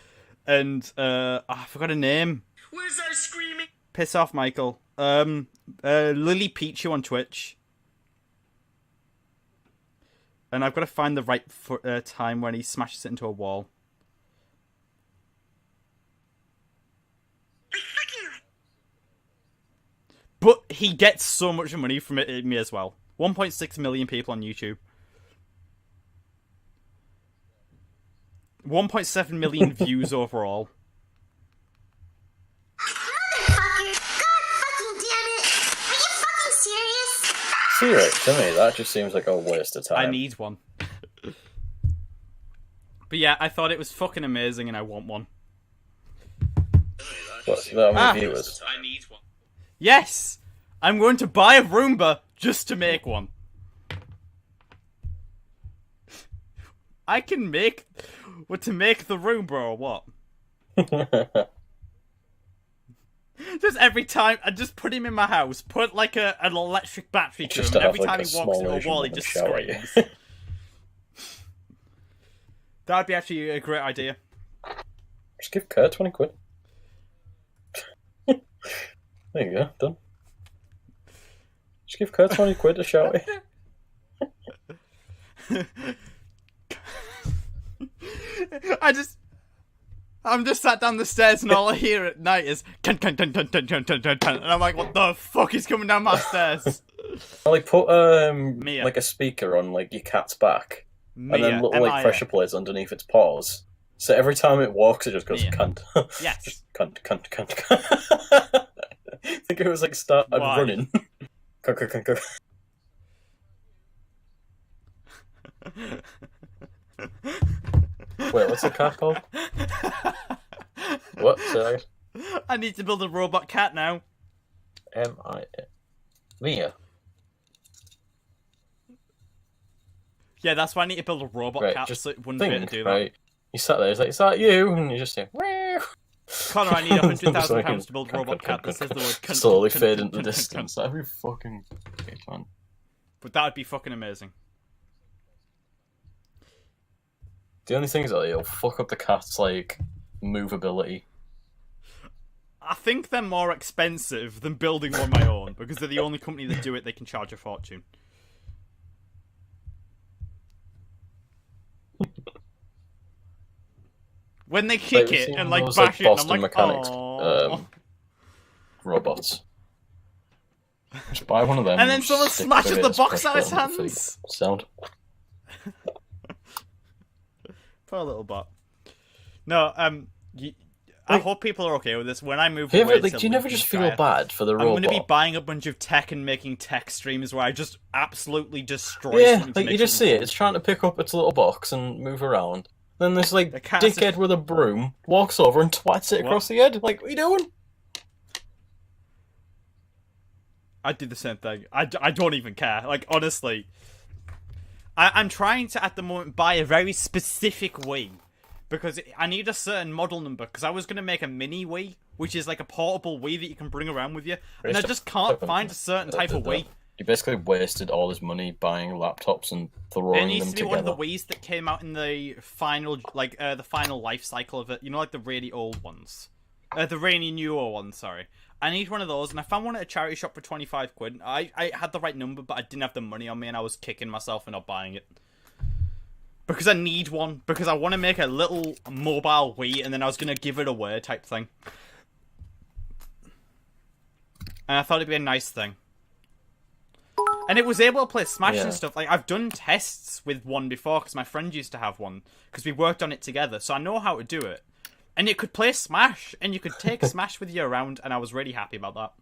And I forgot a name. Where's our screaming? Piss off, Michael. Lily Pichu on Twitch. And I've got to find the right time when he smashes it into a wall. But he gets so much money from it, me as well. 1.6 million people on YouTube. 1.7 million views overall. Serious to me, that just seems like a waste of time. I need one. But yeah, I thought it was fucking amazing and I want one. What, that many viewers? I need one. Yes! I'm going to buy a Roomba just to make one. I can make... What, to make the Roomba or what? Just every time, I just put him in my house, put like an electric battery to him, and every time he walks into a wall, he just screams. That'd be actually a great idea. Just give Kurt 20 quid. There you go, done. Just give Kurt 20 quid to shout it. I'm just sat down the stairs and all I hear at night is and I'm like, what the fuck is coming down my stairs? Like put like a speaker on like your cat's back, and then little like pressure plates underneath its paws. So every time it walks, it just goes cunt. Yes. Just cunt. I think it was like started running. Wait, what's the cat called? What? Say that again? I need to build a robot cat now. Mia. Yeah, that's why I need to build a robot cat so it wouldn't be able to do that. Right. You sat there, he's like, is that you? And you just say, Connor, I need £100,000 to build a robot cat that says the word cunt. Slowly fade into the distance. That'd be fucking great, man. But that would be fucking amazing. The only thing is that it'll fuck up the cat's, like, movability. I think they're more expensive than building one of my own, because they're the only company that do it, they can charge a fortune. When they kick it and, like, bash it, Boston I'm like, Mechanics, aww. robots. Just buy one of them. And then someone stick smashes the biggest box push out of his button on the hands. feet. Sound. Poor little bot. No, I hope people are okay with this. When I move Do away, you never just feel bad for the robot? I'm going to be buying a bunch of tech and making tech streams where I just absolutely destroy. Yeah, like you just see it. It's trying to pick up its little box and move around. Then this like dickhead with a broom walks over and twats it across the head. Like, what are you doing? I do the same thing. I don't even care. Like, honestly, I'm trying to at the moment buy a very specific Wii. Because I need a certain model number, because I was going to make a mini Wii, which is like a portable Wii that you can bring around with you, and I just can't find a certain type of Wii. You basically wasted all his money buying laptops and throwing them together. It needs to be one of the Wiis that came out in the final, the final life cycle of it. You know, like the really old ones. The really newer ones, sorry. I need one of those, and I found one at a charity shop for 25 quid. I had the right number, but I didn't have the money on me, and I was kicking myself for not buying it. Because I need one. Because I want to make a little mobile Wii, and then I was going to give it away type thing. And I thought it'd be a nice thing. And it was able to play Smash and stuff. Like, I've done tests with one before, because my friend used to have one. Because we worked on it together, so I know how to do it. And it could play Smash, and you could take Smash with you around, and I was really happy about that.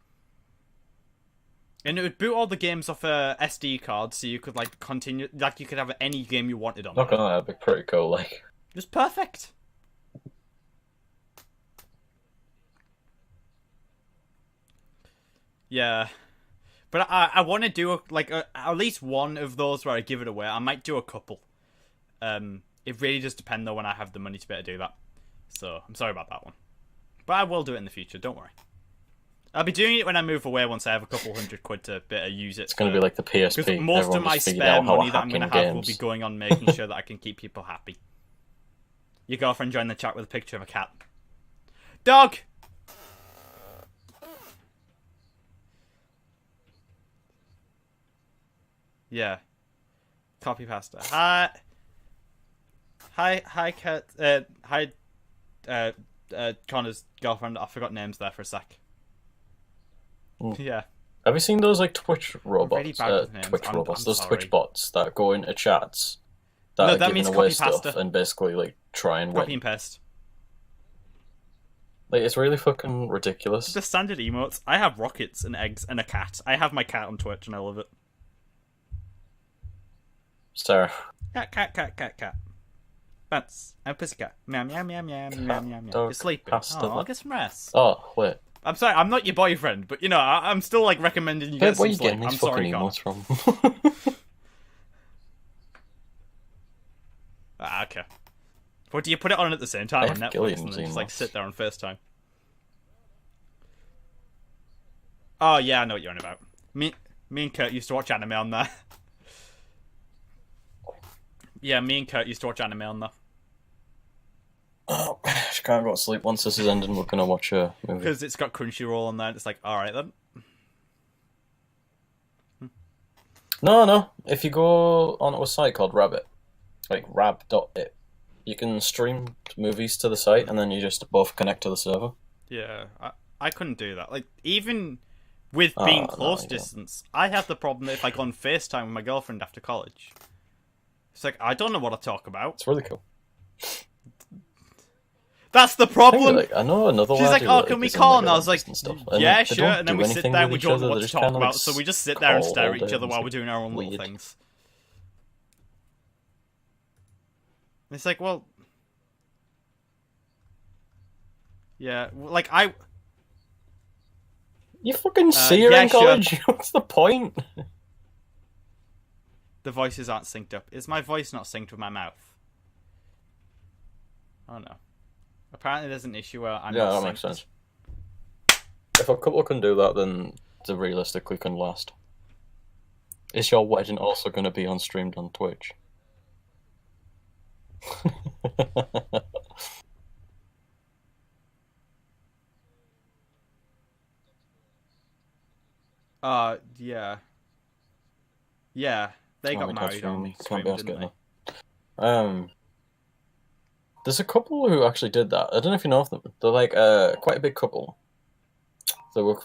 And it would boot all the games off a SD card, so you could like continue, like you could have any game you wanted on. Not gonna lie, that'd be pretty cool. Like, it was perfect. Yeah, but I want to do at least one of those where I give it away. I might do a couple. It really does depend though when I have the money to be able to do that. So I'm sorry about that one, but I will do it in the future. Don't worry. I'll be doing it when I move away once I have a couple £100 to use it. It's going to be like the PSP. Because most of my spare money that I'm going to have will be going on making sure that I can keep people happy. Your girlfriend joined the chat with a picture of a cat. Dog! Yeah. Copy pasta. Hi, Kat. Hi, Connor's girlfriend. I forgot names there for a sec. Yeah. Have you seen those like Twitch robots? Those sorry. Twitch bots that go into chats that are giving away stuff and basically like try and copy win. And paste. Like, it's really fucking ridiculous. The standard emotes. I have rockets and eggs and a cat. I have my cat on Twitch and I love it. Sarah. Cat. Bounce. I'm a pussycat. Meow, meow, meow, meow, meow, meow, meow. You're sleeping. I'll get some rest. Oh, wait. I'm sorry, I'm not your boyfriend, but you know, I'm still like recommending you get some sleep. Where are you getting these fucking emotes from? Okay. What, do you put it on at the same time on Netflix and then just like sit there on FaceTime? Oh yeah, I know what you're on about. Me and Kurt used to watch anime on there. Yeah, me and Kurt used to watch anime on there. Oh, she can't go to sleep once this is ending. We're gonna watch a movie because it's got Crunchyroll on there. And it's like, all right then. No. If you go onto a site called Rabbit, like rab.it, you can stream movies to the site, and then you just both connect to the server. Yeah, I couldn't do that. Like, even with being close distance, I have the problem that if I go on FaceTime with my girlfriend after college, it's like, I don't know what to talk about. It's really cool. That's the problem. I know another one. She's like, "Oh, can we call?" And I was like, "Yeah, sure." And then we sit there, we don't know what to talk about, so we just sit there and stare at each other while we're doing our own little things. It's like, well, yeah, like you fucking see her in college. Sure. What's the point? The voices aren't synced up. Is my voice not synced with my mouth? Oh no. Apparently there's an issue where I'm not synced. Yeah, that makes sense. If a couple can do that, then they realistically can last. Is your wedding also going to be streamed on Twitch? Yeah. Yeah, they got married on stream, didn't they? There's a couple who actually did that. I don't know if you know of them. They're like quite a big couple. They were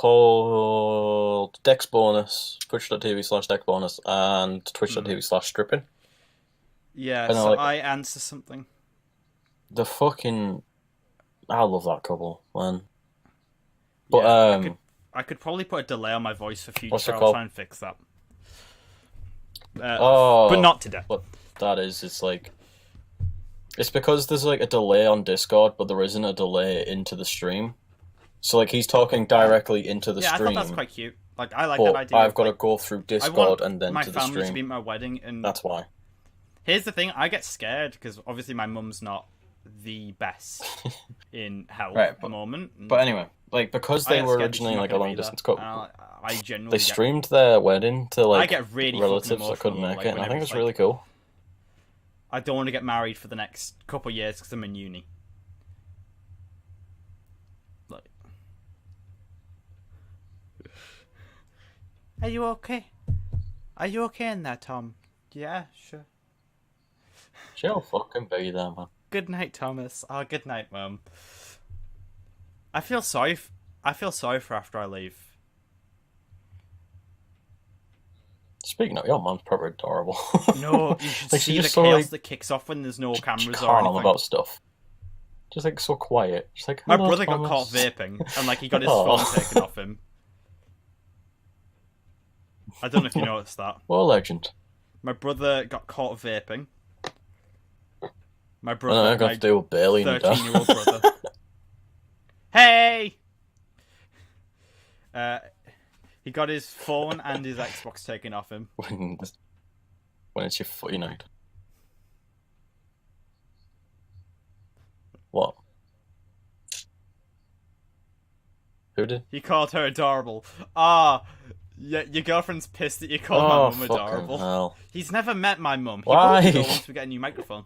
called Dex Bonus, twitch.tv/DexBonus, and twitch.tv/stripping. Yeah, And so like, I answer something. the fucking... I love that couple, man. But, Yeah, I could probably put a delay on my voice for what's future. it I'll called? try and fix that. Oh, but not today. What that is, it's like... It's because there's like a delay on Discord, but there isn't a delay into the stream. So like he's talking directly into the Yeah, I stream. thought that's quite cute. Like I like but that idea. I've got to like, go through I Discord want and then my to the family to stream. be at my wedding, and That's why. here's the thing: I get scared because obviously my mum's not the best in health Right, at the moment. But anyway, like because I they get were scared originally she's not like a gonna long be distance there. couple, I genuinely they get, streamed their wedding to like I get really fucking relatives that couldn't emotional, make like, it, and I whenever think it's it's really like- cool. I don't want to get married for the next couple of years because I'm in uni. Like, are you okay? Are you okay in there, Tom? Yeah, sure. She'll fucking be there, man. Good night, Thomas. Oh, good night, Mum. I feel sorry for after I leave. Speaking of, your mum's probably adorable. No, you should Like, see she's the just so, chaos like, that kicks off when there's no cameras or calm anything. about stuff. Just like so quiet. Just like My "Hello, brother got Thomas." caught vaping, and like he got his Aw. phone taken off him. I don't know if you noticed that. What a legend. My brother got caught vaping. My I brother, don't have to deal with Bailey and 13-year-old brother. Hey! He got his phone and his Xbox taken off him. when it's your footy night. What? Who did? He called her adorable. Ah, yeah, your girlfriend's pissed that you called my mum fucking adorable. hell. He's never met my mum. He Why? will be though once we get a new microphone.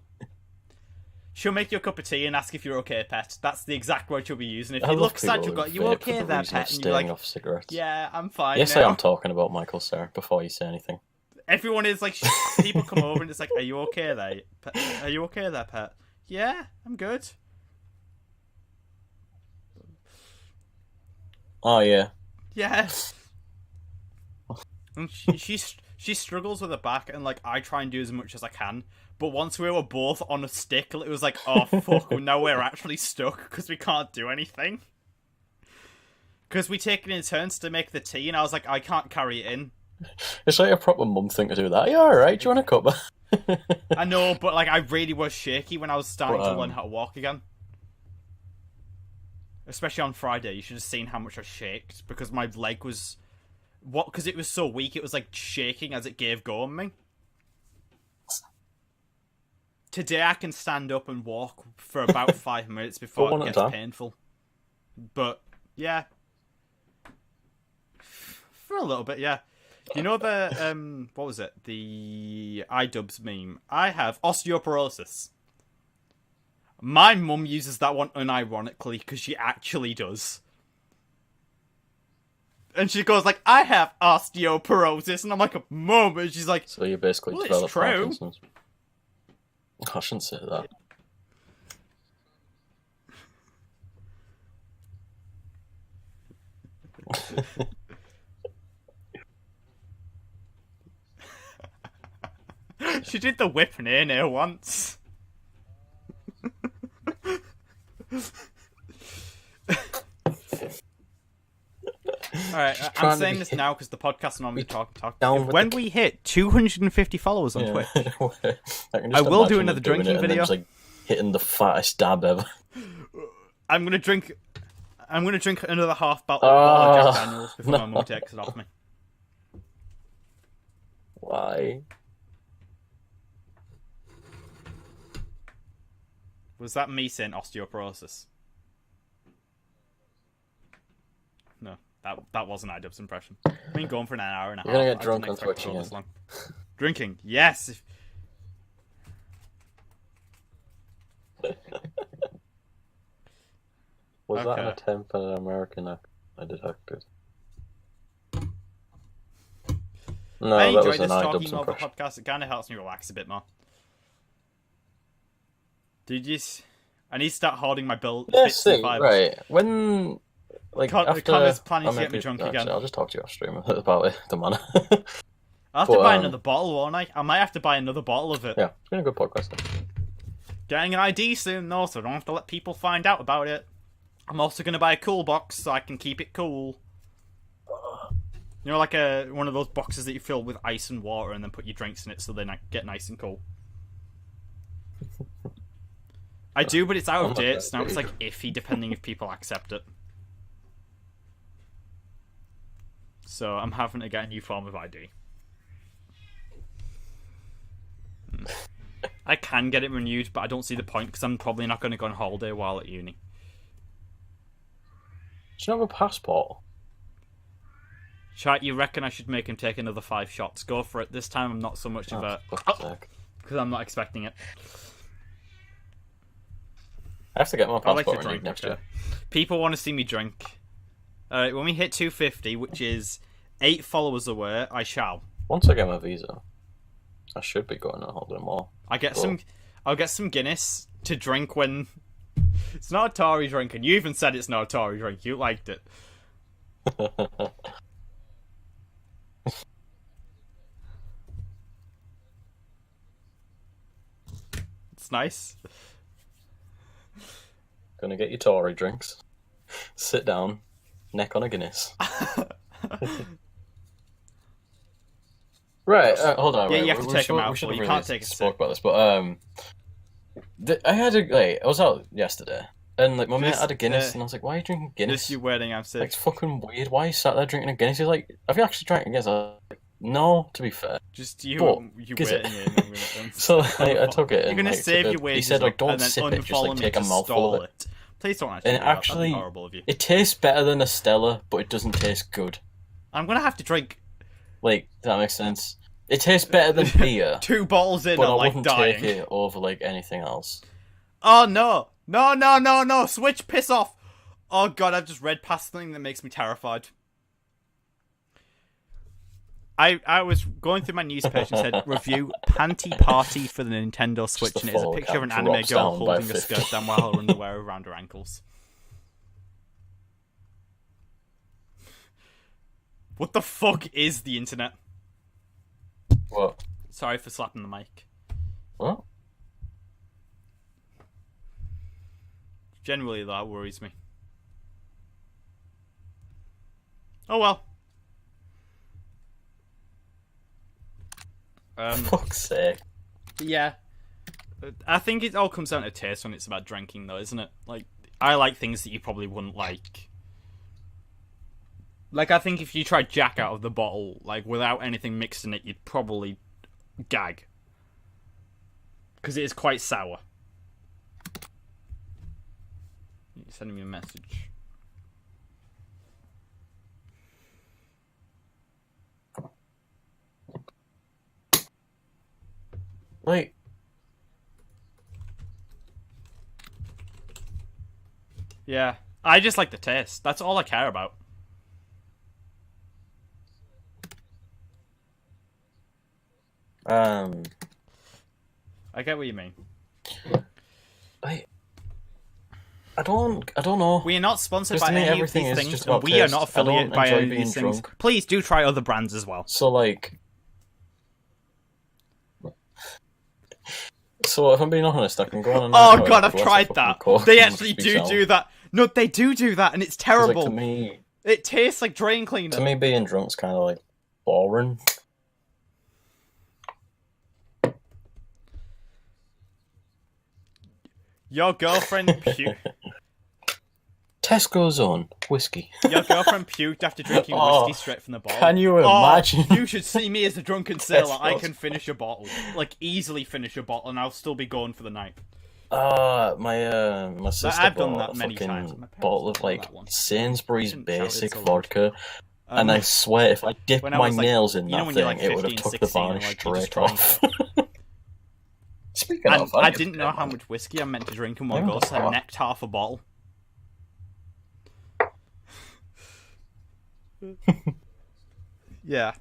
She'll make you a cup of tea and ask if you're okay, pet. That's the exact word she'll be using. If I you love look sad, people she'll who go, "You vape for okay the there, reason of pet?" And you're staying like, off cigarettes. "Yeah, I'm fine Yes, now." I am talking about Michael, sir, before you say anything. Everyone is like, people come over and it's like, "Are you okay there? Are you okay there, pet?" "Yeah, I'm good." Oh, yeah. Yeah. And she struggles with her back, and like I try and do as much as I can. But once we were both on a stick, it was like, oh fuck, now we're actually stuck because we can't do anything. Because we take it in turns to make the tea, and I was like, I can't carry it in. It's like a proper mum thing to do that. Yeah, alright, do you want a cup? I know, but like I really was shaky when I was starting to learn how to walk again. Especially on Friday, you should have seen how much I shaked because my leg was because it was so weak, it was like shaking as it gave go on me. Today I can stand up and walk for about 5 minutes before one it at a gets time. painful. But yeah, for a little bit, yeah. You know the what was it? The iDubbbz meme. I have osteoporosis. My mum uses that one unironically because she actually does. And she goes like, I have osteoporosis, and I'm like, Mum, and she's like, So you basically well, it's develop true. Parkinson's. I shouldn't say that. She did the whip near once. Alright, trying I'm to saying be this now because the podcast normally talk. down with When the- we hit 250 followers on Twitch, I will do another drinking video. Just, like, hitting the fattest dab ever. I'm gonna drink another half bottle of Jack Daniels before my mum takes it off me. Why? Was that me saying osteoporosis? No, that wasn't iDubbbz impression. I've been going for an hour and a half. You're gonna get I drunk didn't on expect Twitch to go this again. long. Drinking, yes. Was that an Okay. attempt at an American accent I detected? No, I that enjoy was an this talking iDubbbz over impression. podcast. It kind of helps me relax a bit more. Did you? I need to start hoarding my Yeah, bits and see, fibers. right. When like Connor's after planning to get me drunk again. I'll just talk to you off stream about it. The manner. I'll have to buy another bottle, won't I? I might have to buy another bottle of it. Yeah, it's been a good podcast. Getting an ID soon, though, so I don't have to let people find out about it. I'm also going to buy a cool box so I can keep it cool. You know, like one of those boxes that you fill with ice and water and then put your drinks in it so they get nice and cool. I do, but it's out of date, so now it's like iffy depending if people accept it. So I'm having to get a new form of ID. I can get it renewed, but I don't see the point because I'm probably not going to go on holiday while at uni. Do you have a passport? Chat, you reckon I should make him take another 5 shots? Go for it. This time I'm not so much of a... Because I'm not expecting it. I have to get my passport I like to renewed drink next year. People want to see me drink. Alright, when we hit 250, which is 8 followers away, I shall. Once I get my visa, I should be going on holiday more. I'll get some Guinness to drink when... It's not a Tory drink, and you even said it's not a Tory drink. You liked it. It's nice. Gonna get your Tory drinks. Sit down, neck on a Guinness. Right, hold on. Yeah, right. you have to take them out. You really can't take a spoke sip. about this, but I was out yesterday, and like my mate had a Guinness, and I was like, "Why are you drinking Guinness?" This you wedding, I'm saying. Like, it's fucking weird. Why are you sat there drinking a Guinness? He's like, "Have you actually drank a Guinness?" I was like, "No, to be fair." Just you But, waiting in. So I took it. You're and, gonna like, save took your wages. He said, like, don't and then sip it, just unfollow like me take a to mouthful stall of it. Please don't actually. And do that. That'd actually, be horrible of you. It tastes better than a Stella, but it doesn't taste good. I'm gonna have to drink. Like, does that make sense? It tastes better than beer. 2 bottles in, but I'm I like wouldn't dying. take it over like anything else. Oh no! No! Switch, piss off! Oh god, I've just read past something that makes me terrified. I was going through my news page and said, review Panty Party for the Nintendo Switch, and it is a picture of an anime girl holding a skirt down while her underwear around her ankles. What the fuck is the internet? What? Sorry for slapping the mic. What? Generally, that worries me. Oh well. For fuck's sake. Yeah. I think it all comes down to taste when it's about drinking, though, isn't it? Like, I like things that you probably wouldn't like. Like, I think if you tried Jack out of the bottle, like, without anything mixed in it, you'd probably gag. Because it is quite sour. You're sending me a message. Like, Yeah. I just like the taste. That's all I care about. I get what you mean. I don't know. We are not sponsored Just by to me, any of everything these is things, just and about we are taste. not I affiliated don't by enjoy any of being these things. drunk. Please do try other brands as well. So like, so if I'm being honest, I can go on a night Oh out god, with I've a tried glass that. of fucking Coke They and actually just be sound. do that. No, they do that, and it's 'Cause, terrible. Like, to me, It tastes like drain cleaner. being drunk's kind of like boring. Your girlfriend puked. Tesco's own whiskey. Your girlfriend puked after drinking Oh, whiskey straight from the bottle. can you imagine? You should see me as a drunken sailor. I Tesco's. can finish a bottle, like easily finish a bottle, and I'll still be going for the night. My sister I've done bought that a many fucking times. My parents bottle of didn't know like that one. Sainsbury's Didn't shout it basic so loud. vodka, and I swear if I dipped when I my was, like, nails in you know that when thing, you're, like, it would have 15, took the 16, and, varnish like, you're just straight off. Speaking And of, I didn't know how much whiskey I meant to drink in one go, so I necked half a bottle. Yeah.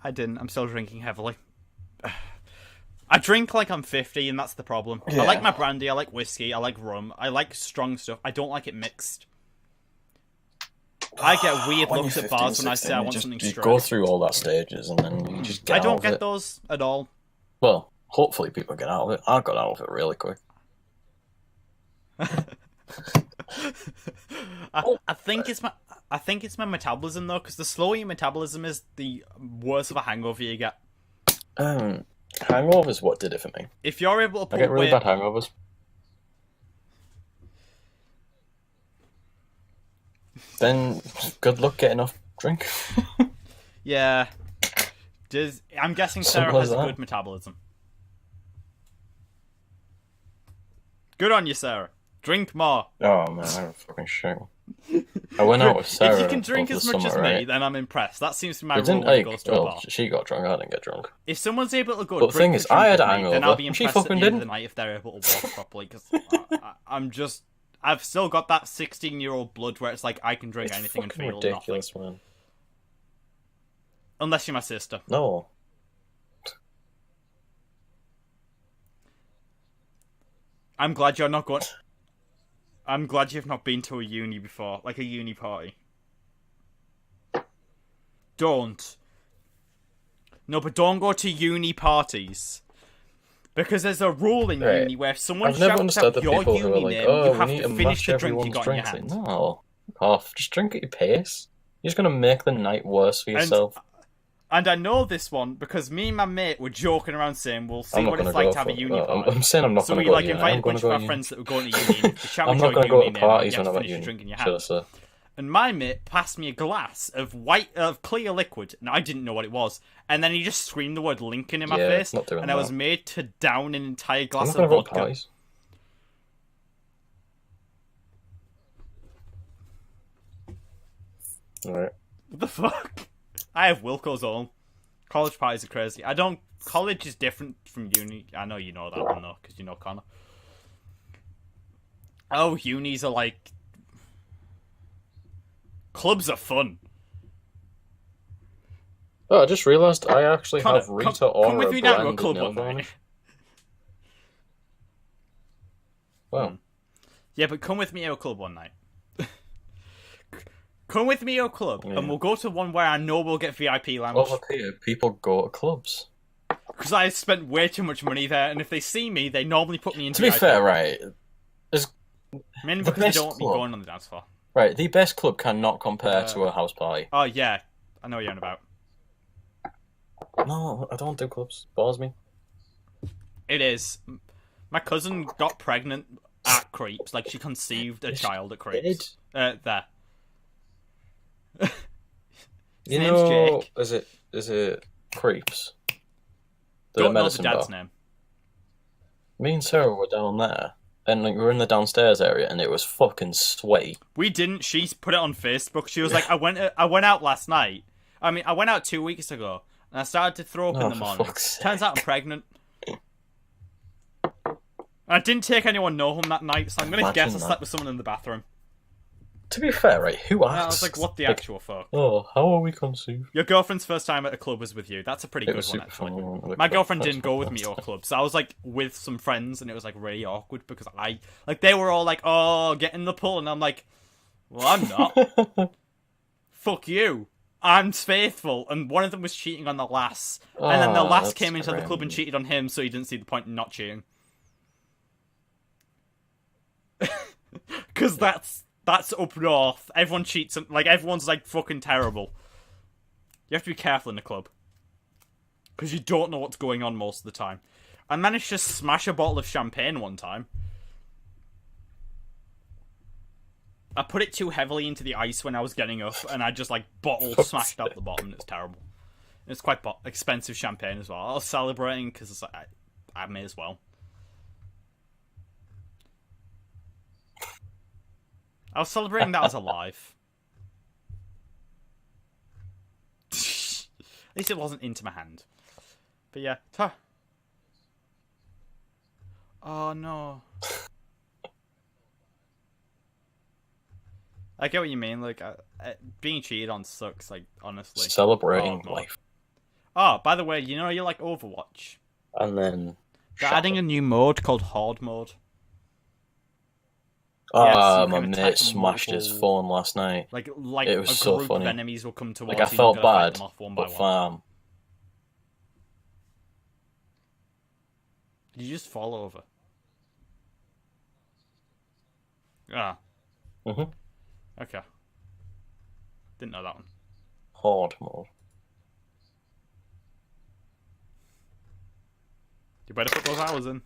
I didn't. I'm still drinking heavily. I drink like I'm 50, and that's the problem. Yeah. I like my brandy, I like whiskey, I like rum, I like strong stuff. I don't like it mixed. I get weird When looks you're at bars 15, when I say I 16, want you something you straight. go through all that stages and then you just get I out don't of get it. those at all. Well, hopefully people get out of it. I got out of it really quick. I think it's my metabolism though, because the slower your metabolism is, the worse of a hangover you get. Hangovers what did it for me. If you're able to I pull get really weight, bad hangovers. Then good luck getting off drink. yeah. I'm guessing Sarah Simple has as a that. good metabolism. Good on you, Sarah. Drink more. Oh man, I was fucking shit. I went out with Sarah. If you can drink over as the much summer, as me, right? then I'm impressed. That seems to be my We rule didn't when it like. goes to a Well, bar. she got drunk. I didn't get drunk. If someone's able to go But the drink thing is, a drink I had with a me, then hangover, I'll be and she impressed at the fucking end of the didn't. night if they're able to walk properly. Because I've still got that 16-year-old blood where it's like I can drink It's anything and fucking feel ridiculous, nothing. man. Unless you're my sister. No. I'm glad you're not going. I'm glad you've not been to a uni before, like a uni party. Don't. No, but don't go to uni parties. Because there's a rule in Right. uni where if someone I've never shouts understood out the your people who are uni like, name, "Oh, you we have need to to finish match the drink you everyone's got in your drinks." hand. No, fuck off. Just drink at your pace. You're just gonna make the night worse for yourself. And I know this one because me and my mate were joking around saying we'll see I'm not what gonna it's like go to have a for. uni No, party. I'm saying I'm not So gonna we go like to uni. invited I'm a bunch gonna of go our to friends that were going to uni. And if they shout I'm out not your gonna uni go to name, parties you have when to I'm at finish your uni. drink in your Sure, hand. sir. And my mate passed me a glass of clear liquid, and I didn't know what it was. And then he just screamed the word Lincoln in my Yeah, face, not doing and I was that. made to down an entire I'm glass not gonna of go to vodka. parties. Alright. What the fuck? I have Wilco's own. College parties are crazy. College is different from uni. I know you know that one though, because you know Connor. Oh, unis are like... Clubs are fun. Oh, I just realised I actually Connor, have Rita Ora come with me down to a blended club nail one night. varnish. Wow. Yeah, but come with me to a club one night. Come with me to a club, Yeah. and we'll go to one where I know we'll get VIP lounge. Over here, people go to clubs. Because I spent way too much money there, and if they see me, they normally put me in To be VIP. fair, right, Mainly the because they best don't want me club- going on the dance floor. right, the best club cannot compare to a house party. Oh, yeah. I know what you're on about. No, I don't do clubs. Bores me. It is. My cousin got pregnant at Creeps. Like, she conceived a child at Creeps. There. His You name's know, Jake. is it Creeps? The Don't know the medicine dad's bar. name. Me and Sarah were down there, and like we were in the downstairs area, and it was fucking sweaty. We didn't. She put it on Facebook. She was like, I went out last night. I mean, I went out 2 weeks ago, and I started to throw up in the for morning. fuck's sake. Turns out I'm pregnant. I didn't take anyone know home that night, so I'm gonna Imagine guess I that. slept with someone in the bathroom. To be fair, right, who And I asked? was like, what the actual fuck? Oh, how are we conceived? Your girlfriend's first time at a club was with you. That's a pretty It good was one, super actually. fun. My girlfriend didn't go with me to a club, so I was like with some friends, and it was like really awkward because they were all like, "Oh, get in the pool," and I'm like, "Well, I'm not. Fuck you. I'm faithful." And one of them was cheating on the lass, and then the Oh, lass that's came into the club and grim. cheated on him, so he didn't see the point in not cheating. Because that's up north. Everyone cheats. Like everyone's like fucking terrible. You have to be careful in the club. Because you don't know what's going on most of the time. I managed to smash a bottle of champagne one time. I put it too heavily into the ice when I was getting up, and I just, like, smashed out the bottom. It's terrible. It's quite expensive champagne as well. I was celebrating because it's like, I may as well. I was celebrating that I was alive. At least it wasn't into my hand. But yeah. Oh no. I get what you mean. Like, being cheated on sucks. Like, honestly. Celebrating Oh, no. life. Oh, by the way, you know you like Overwatch. And then They're adding a new mode called Horde mode. Ah, Yes, you my can mate attack smashed his multiple- phone last night. Like It was a so group funny. of enemies will come towards Like, you. I and felt you've got to fight bad, them off one but by one. fam. Did you just fall over? Ah, Mhm. okay. Didn't know that one. Horde mode. You better put those hours in.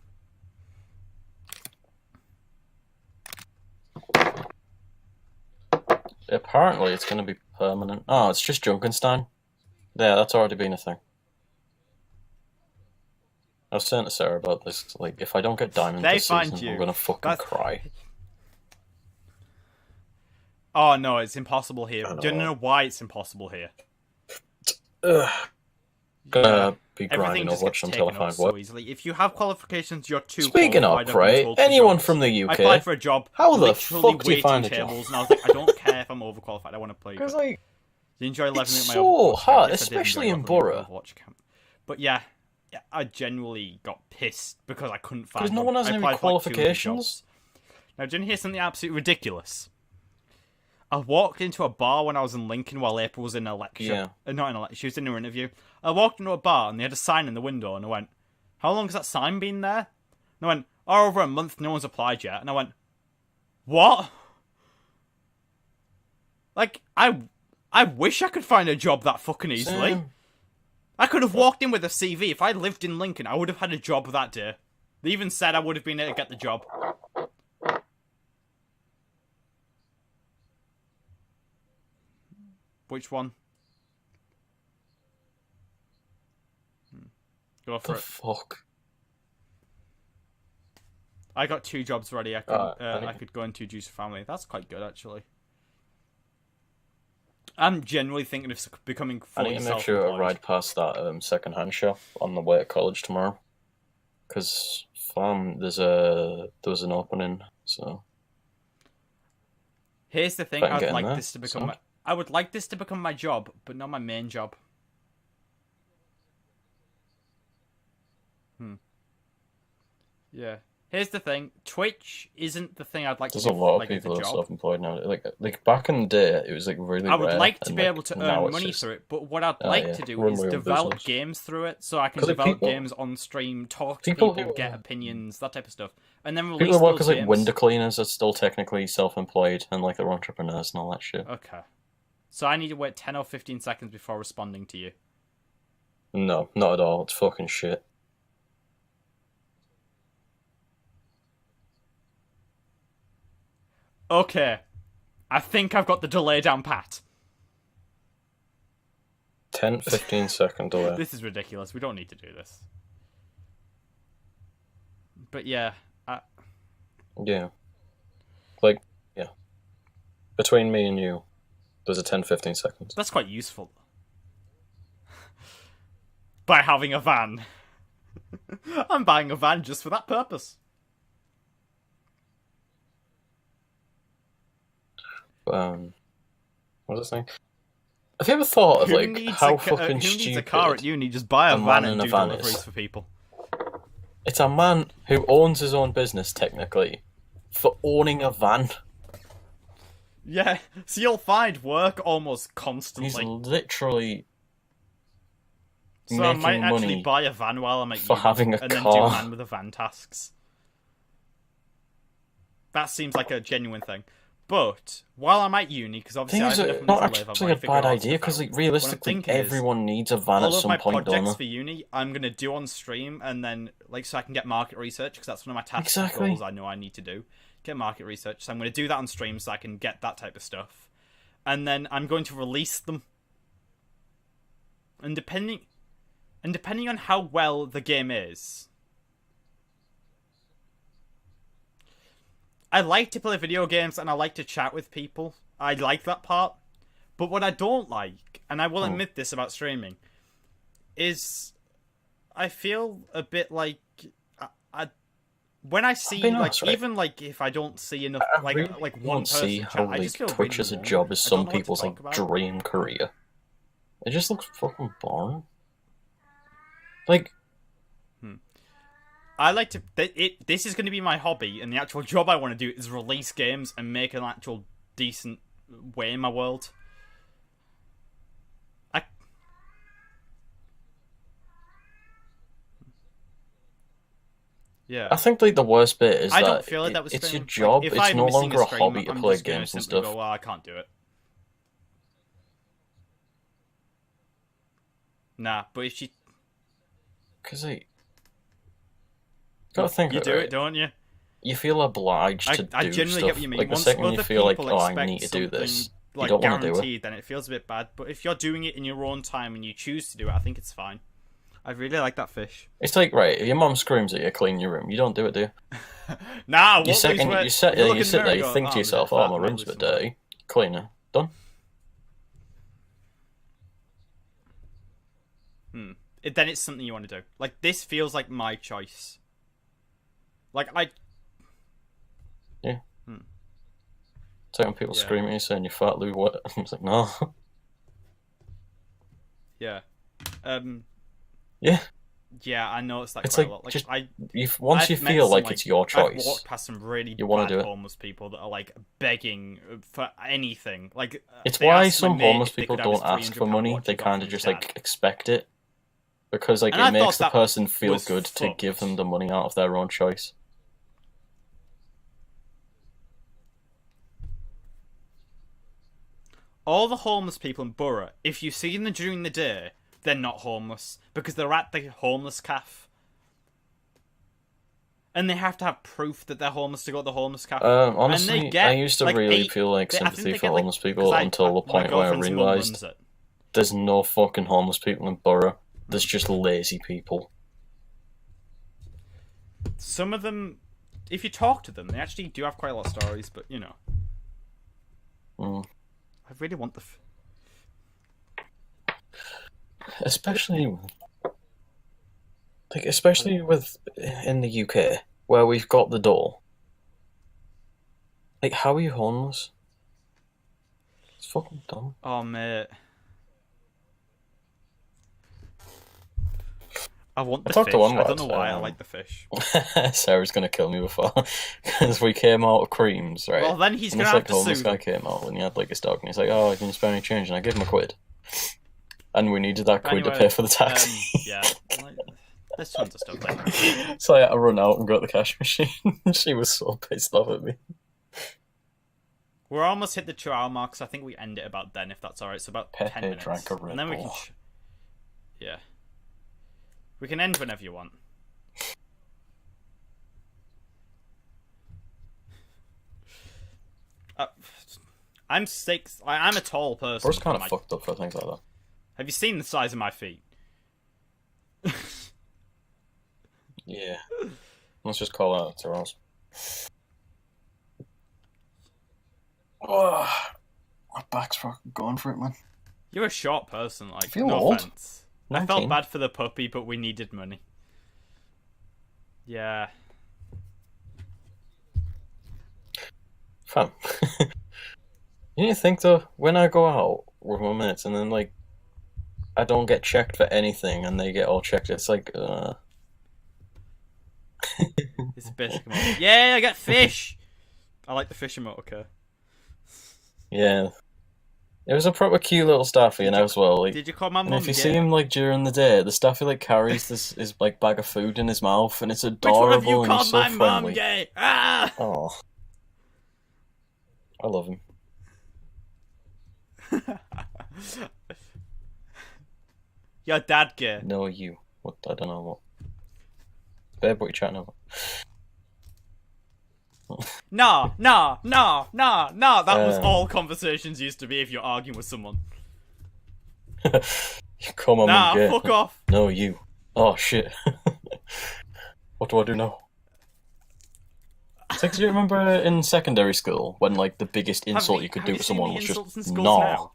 Apparently, it's going to be permanent. Oh, it's just Junkenstein. Yeah, that's already been a thing. I was saying to Sarah about this. Like, if I don't get diamond They this find season, you. I'm gonna fucking That's- cry. Oh no, it's impossible here. I Do you know. know why it's impossible here? Ugh. Gonna be Everything grinding just Overwatch gets until I taken up find so work. easily. If you have qualifications, you're too Speaking qualified. of, I've been right? told for Anyone jobs. from the I UK? applied for a job. How the literally fuck do you waiting find a job? tables, and I was like, I don't care if I'm overqualified. I want to play. Because like, You enjoy leveling it's up my so Overwatch hard, camp. Yes, I did especially enjoy in leveling up my Borough. Overwatch camp. But yeah, I genuinely got pissed because I couldn't find. Because no one has I any applied for, like, 200 qualifications. jobs. Now, didn't hear something absolutely ridiculous. I walked into a bar when I was in Lincoln while April was in a lecture. Yeah. Not in a lecture, she was in her interview. I walked into a bar and they had a sign in the window and I went, how long has that sign been there? And I went, oh, over a month, no one's applied yet. And I went, what? Like, I wish I could find a job that fucking easily. Same. I could have walked in with a CV. If I lived in Lincoln, I would have had a job that day. They even said I would have been able to get the job. Which one? Go for The it. fuck? I got 2 jobs ready. I I could go into Juice Family. That's quite good, actually. I'm genuinely thinking of becoming I fully need to make sure I self-employed. ride past that second-hand shop on the way to college tomorrow. Because, fam, there was an opening, so... Here's the thing. If I can I'd get in like there, this to become. sound. I would like this to become my job, but not my main job. Yeah. Here's the thing. Twitch isn't the thing I'd like There's to a do. lot Like, of as a people who are job. self-employed now. Like back in the day, it was like really I would rare, like to and, be like, able to now earn it's money just- through it, but what I'd like yeah, to do run is my own develop business. games through it, so I can 'Cause, like, develop people- games on stream, talk to people people, who- get opinions, that type of stuff, and then release People who work those as like games. window cleaners are still technically self-employed, and like they're entrepreneurs and all that shit. Okay. So I need to wait 10 or 15 seconds before responding to you. No, not at all. It's fucking shit. Okay. I think I've got the delay down pat. 10-15 second delay. This is ridiculous. We don't need to do this. But yeah, Yeah. Like, yeah. Between me and you, there's a 10-15 seconds. that's quite useful. By having a van. I'm buying a van just for that purpose. What was I saying? Have you ever thought of Who like needs how a ca- fucking who stupid needs a car at uni? Just buy a a van man and in a do van deliveries is? for people. It's a man who owns his own business technically for owning a van. Yeah, so you'll find work almost He's constantly. literally So I making might actually money buy a van while I'm at for uni, having a and then do car. man with a van tasks. That seems like a genuine thing. But while I'm at uni, because obviously I Things have are enough not money to live, I've actually got a to figure bad out idea stuff because out. like What I'm realistically thinking is, everyone needs a van at all of some my point, don't projects they? for uni, I'm gonna do on stream, and then like so I can get market research because that's one of my tasks and Exactly. goals I know I need to do. Get market research, so I'm gonna do that on stream so I can get that type of stuff, and then I'm going to release them. And depending on how well the game is, I like to play video games and I like to chat with people. I like that part. But what I don't like, and I will admit this about streaming, is I feel a bit like when I see being like honest, right? even like if I don't see enough I like really like one don't person see chat, how I just feel like Twitch really as a lonely. job is I don't some know what to people's like talk about. dream career. It just looks fucking boring. Like I like to. This is going to be my hobby, and the actual job I want to do is release games and make an actual decent way in my world. Yeah. I think like the worst bit is I that don't feel like that was it's your like, job. if It's I'm no missing longer a stream, hobby to I'm play just gonna games and simply stuff. Go, well, I can't do it. Nah, but if she, Because like, gotta think you of do right? it, don't you? You feel obliged to I do generally stuff. get what you mean. Like the Once second you other feel like, people oh, I expect need to do this, something, you like don't want to do it. guaranteed, then it feels a bit bad. But if you're doing it in your own time and you choose to do it, I think it's fine. I really like that fish. It's like, right, if your mum screams at you, clean your room. You don't do it, do you? Nah, You sit there, you go, think to yourself, oh, my room's a bit dirty. Clean it. Done. Then it's something you want to do. Like, this feels like my choice. Like, Yeah. It's like when people scream at you saying you're fat, Lou, what? I'm like, no. Yeah. Yeah. Yeah, I noticed that It's quite like, a lot. Like, just, once you feel like it's your choice, I've walked past some really you want bad to do it. homeless people that are, like, begging for anything. Like, it's they why asked my some mate homeless if they people could have his don't ask for £300 money. watch They he got kind from of his just, dad. like, expect it. Because, like, And it I makes the thought that person feel was good to fucked. give them the money out of their own choice. All the homeless people in Borough, if you see them during the day, they're not homeless because they're at the homeless cafe. And they have to have proof that they're homeless to go to the homeless cafe. Honestly, and they get, I used to like, really feel like I think sympathy they for get, like, homeless people 'cause until the my point where I girlfriend's mum runs realised it. there's no fucking homeless people in Borough. There's just lazy people. Some of them, if you talk to them, they actually do have quite a lot of stories, but, you know. I really want the... Especially with in the UK, where we've got the door. Like, how are you homeless? It's fucking dumb. Oh, mate. I want the I talked fish. to one I don't know lad, why I like the fish. Sarah's gonna kill me before, because we came out of creams, right? Well, then he's and gonna this, have like, to homeless sue guy them. came out and he had like his dog, and he's like, "Oh, can you spare me change?" And I gave him £1. And we needed that quid to pay for the taxi. Yeah, like, there's tons of stuff there. So I had to run out and go to the cash machine. She was so pissed off at me. We're almost hit the 2 hour mark, so I think we end it about then, if that's alright. So about Pepe 10 minutes. drank a Red and then we Bull. can... Yeah. We can end whenever you want. I'm 6. I'm a tall person. We're kind of fucked up for things like that. Have you seen the size of my feet? Yeah. Let's just call out to Ross. Oh, my back's fucking going for it, man. You're a short person, like, feel no old. offense. 19. I felt bad for the puppy, but we needed money. Yeah. Fam. You need to think, though, when I go out with my mates and then, like, I don't get checked for anything and they get all checked, it's like, It's a basic emoji. Yeah, I got fish! I like the fish emoji. Yeah. It was a proper cute little staffy and as well. Like, Did you call my and mum? if you see him like during the day, the staffy like carries his like bag of food in his mouth, and it's Which one of adorable you and he's called so my mum friendly. gay? Ah! Oh, I love him. Your dad gay? No, you. What? I don't know what. Babe, what you chatting about? No. That was all conversations used to be if you're arguing with someone. You call my Nah, mum gay. fuck off. No, you. Oh shit. What do I do now? It's like, do you remember in secondary school when like the biggest insult you could do to someone was just no?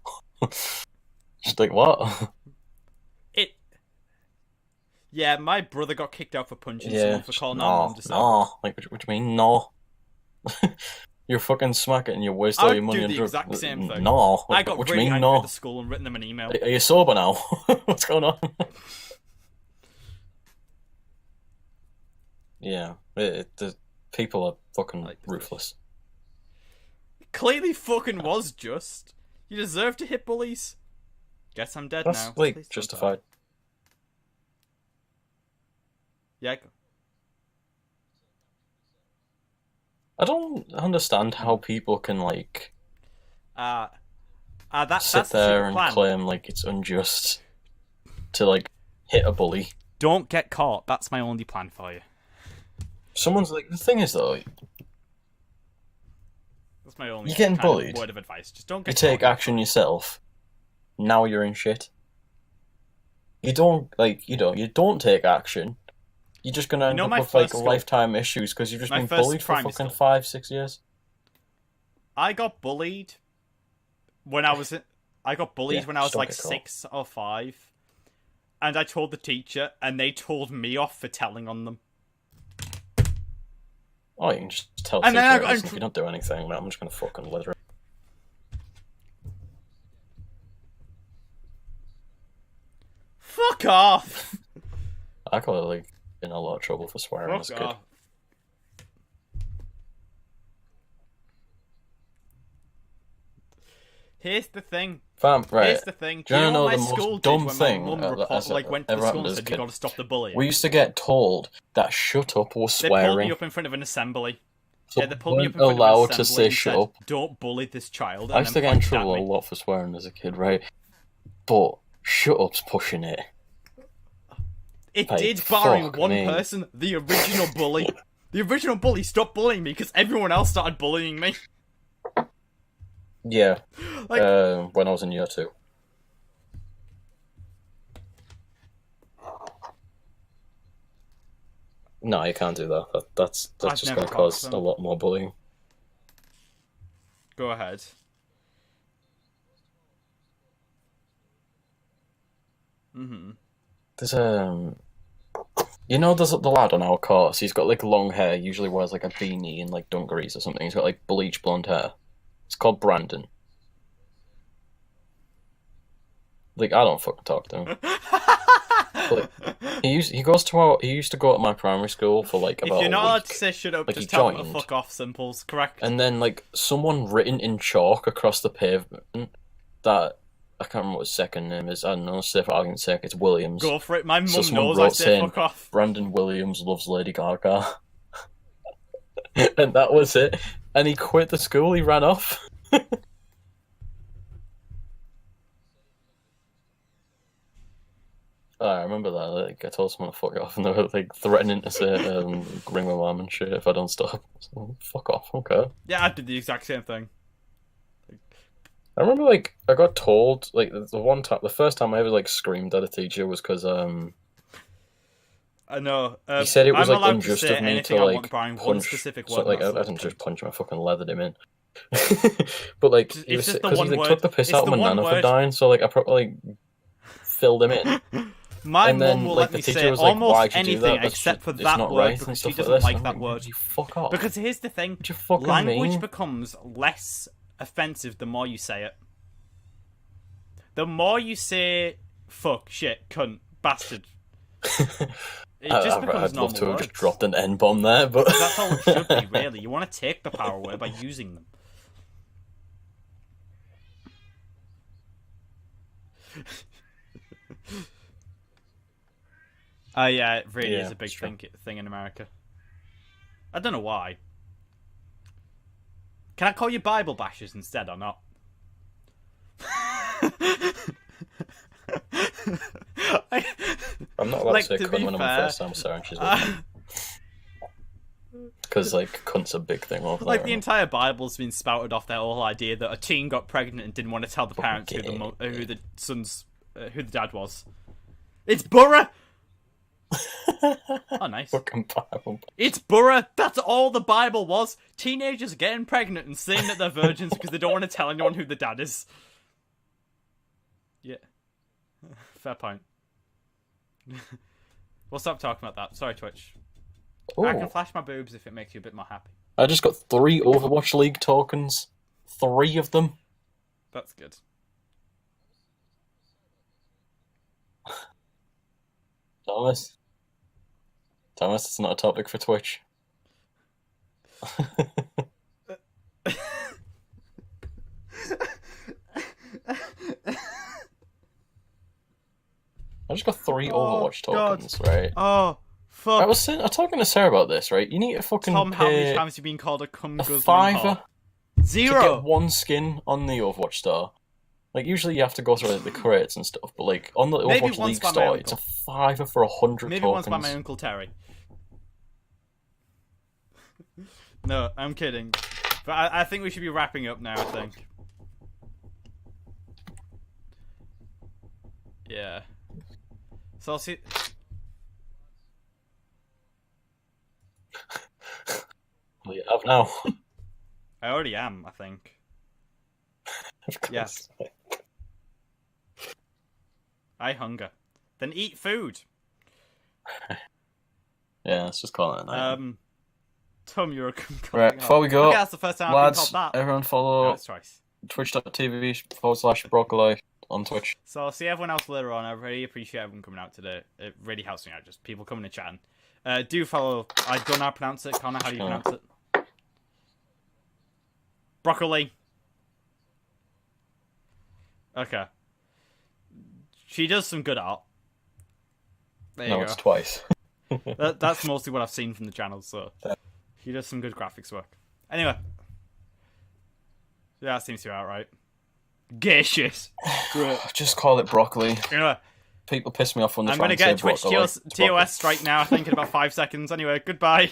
Just like what? Yeah, my brother got kicked out for punching Yeah, someone for calling our mum disabled. no. Like, what do you mean no? You're fucking smack it and you waste all your money I on would do the drugs. exact same thing. No. I got what do you really mean angry no? at the school and written them an email. Are you sober now? What's going on? Yeah, the people are fucking Like, ruthless. clearly fucking was just. You deserve to hit bullies. Guess I'm dead That's now. like Please don't justified. die. Yeah. Go. I don't understand how people can like Uh, sit that's the secret there and plan. claim like it's unjust to like hit a bully. Don't get caught. That's my only plan for you. Someone's like the thing is though, That's my only you're getting kind bullied. of word of advice. Just don't You get take caught. action yourself. Now you're in shit. You don't like you don't take action. You're just gonna end up My with like first school, lifetime issues because you've just my been first bullied for primary fucking school. 5-6 years. I got bullied when I was Yeah, when I was just don't like get caught. 6 or 5, and I told the teacher, and they told me off for telling on them. Oh, you can just tell the And teacher, then I "Hey, got listen, if you don't do anything, I'm just gonna fucking let her." Fuck off. I got like in a lot of trouble for swearing as a Fuck kid. off. Here's the thing. Fam, right. Here's the thing. Do you know know what the my school most did dumb when thing my mum as went to ever the school happened and as a said you kid? got to stop the bullying? We used to get told that shut up was They pulled swearing. me up in front of an assembly. So Yeah, they we pulled me up weren't in front of an allowed to assembly say and shut said, up. "Don't bully this child," I and used then to get in pointed at trouble a me. lot for swearing as a kid, right? But shut up's pushing it. It Like, did, barring fuck one me. person, the original bully. The original bully stopped bullying me because everyone else started bullying me. Yeah, Like, when I was in year 2. No, you can't do that. That's I've just never going to got cause them. a lot more bullying. Go ahead. Mm-hmm. There's there's the lad on our course. He's got like long hair. Usually wears like a beanie and like dungarees or something. He's got like bleach blonde hair. It's called Brandon. Like I don't fucking talk to him. But he used to go to my primary school for like If about you're a not week. allowed to say shut up, Like, just he tell them to joined. fuck off, simples. Correct. And then like someone written in chalk across the pavement that I can't remember what his second name is. I don't know. Say for argument's sake, it's Williams. Go for it. My mum So someone knows I wrote say saying, fuck off. Brandon Williams loves Lady Gaga. And that was it. And he quit the school, he ran off. I remember that. Like, I told someone to fuck off, and they were like threatening to say, ring my mum and shit if I don't stop. So, fuck off, okay. Yeah, I did the exact same thing. I remember, like, I got told, like, the first time I ever, like, screamed at a teacher was because, I know. he said it was, I'm like, allowed unjust to say of me anything to, I like, want, barring one punch. specific So, word. like, and I that's didn't the just punch him, I fucking leathered him in. But, like, It's he was, just the because one he, like, word. took the piss It's out of the my one nana for word. dying, so, like, I probably, like, filled him in. My And then, mum will like, let the me teacher say was like, almost why'd you do anything that? That's except just, for it's that not word right, and because stuff she like doesn't this. like And I'm that word. "Would you fuck off. Because here's the thing: What you fucking language mean? becomes less offensive the more you say it. The more you say "fuck," "shit," "cunt," "bastard," it just becomes I'd love normal to have words. just dropped an N bomb there, but That's all it should be, really. You want to take the power away by using them. Yeah, it really is a big thing in America. I don't know why. Can I call you Bible bashers instead or not? I'm not allowed Like, to say to cunt be when I'm on fair, FaceTime, sorry, she's with me. Because, like, cunt's a big thing over like there. the entire Bible's been spouted off their whole idea that a teen got pregnant and didn't want to tell the parents who the dad was. It's Burra. Oh, nice. Fucking Bible. It's Burra. That's all the Bible was. Teenagers getting pregnant and saying that they're virgins because they don't want to tell anyone who the dad is. Yeah. Fair point. We'll stop talking about that. Sorry, Twitch. Ooh. I can flash my boobs if it makes you a bit more happy. I just got 3 Overwatch League tokens. 3 of them. That's good. Nice. Thomas, it's not a topic for Twitch. I just got 3 Overwatch tokens, right? Oh, fuck. I was talking to Sarah about this, right? You need to fucking Tom, how many pay times have you been called a cum guzzling $5 whore? to 0! get 1 skin on the Overwatch store. Like, usually you have to go through the crates and stuff, but like, on the Maybe Overwatch once League by my store, it's uncle. a $5 for 100 Maybe tokens. once by my Uncle Terry. No, I'm kidding. But I think we should be wrapping up now, I think. Yeah. So I'll see... Well, you have now. I already am, I think. Of course. Yes. I hunger. Then eat food. Yeah, let's just call it a night. Tom, you're a Right, before we go, okay, that's the first time I've been lads, called that. everyone No, follow it's twice. twitch.tv/broccoli on Twitch. So I'll see everyone else later on. I really appreciate everyone coming out today. It really helps me out, just people coming and chatting. Do follow... I don't know how to pronounce it. Connor, how do you pronounce it? Broccoli. Okay. She does some good art. There you No, go. it's twice. That's mostly what I've seen from the channel, so... She does some good graphics work. Anyway. Yeah, that seems to be alright. Gay shit. Great. Just call it broccoli. Anyway, People piss me off when they I'm try gonna and say get a Twitch broccoli. TOS strike now, I think, in about 5 seconds. Anyway, goodbye.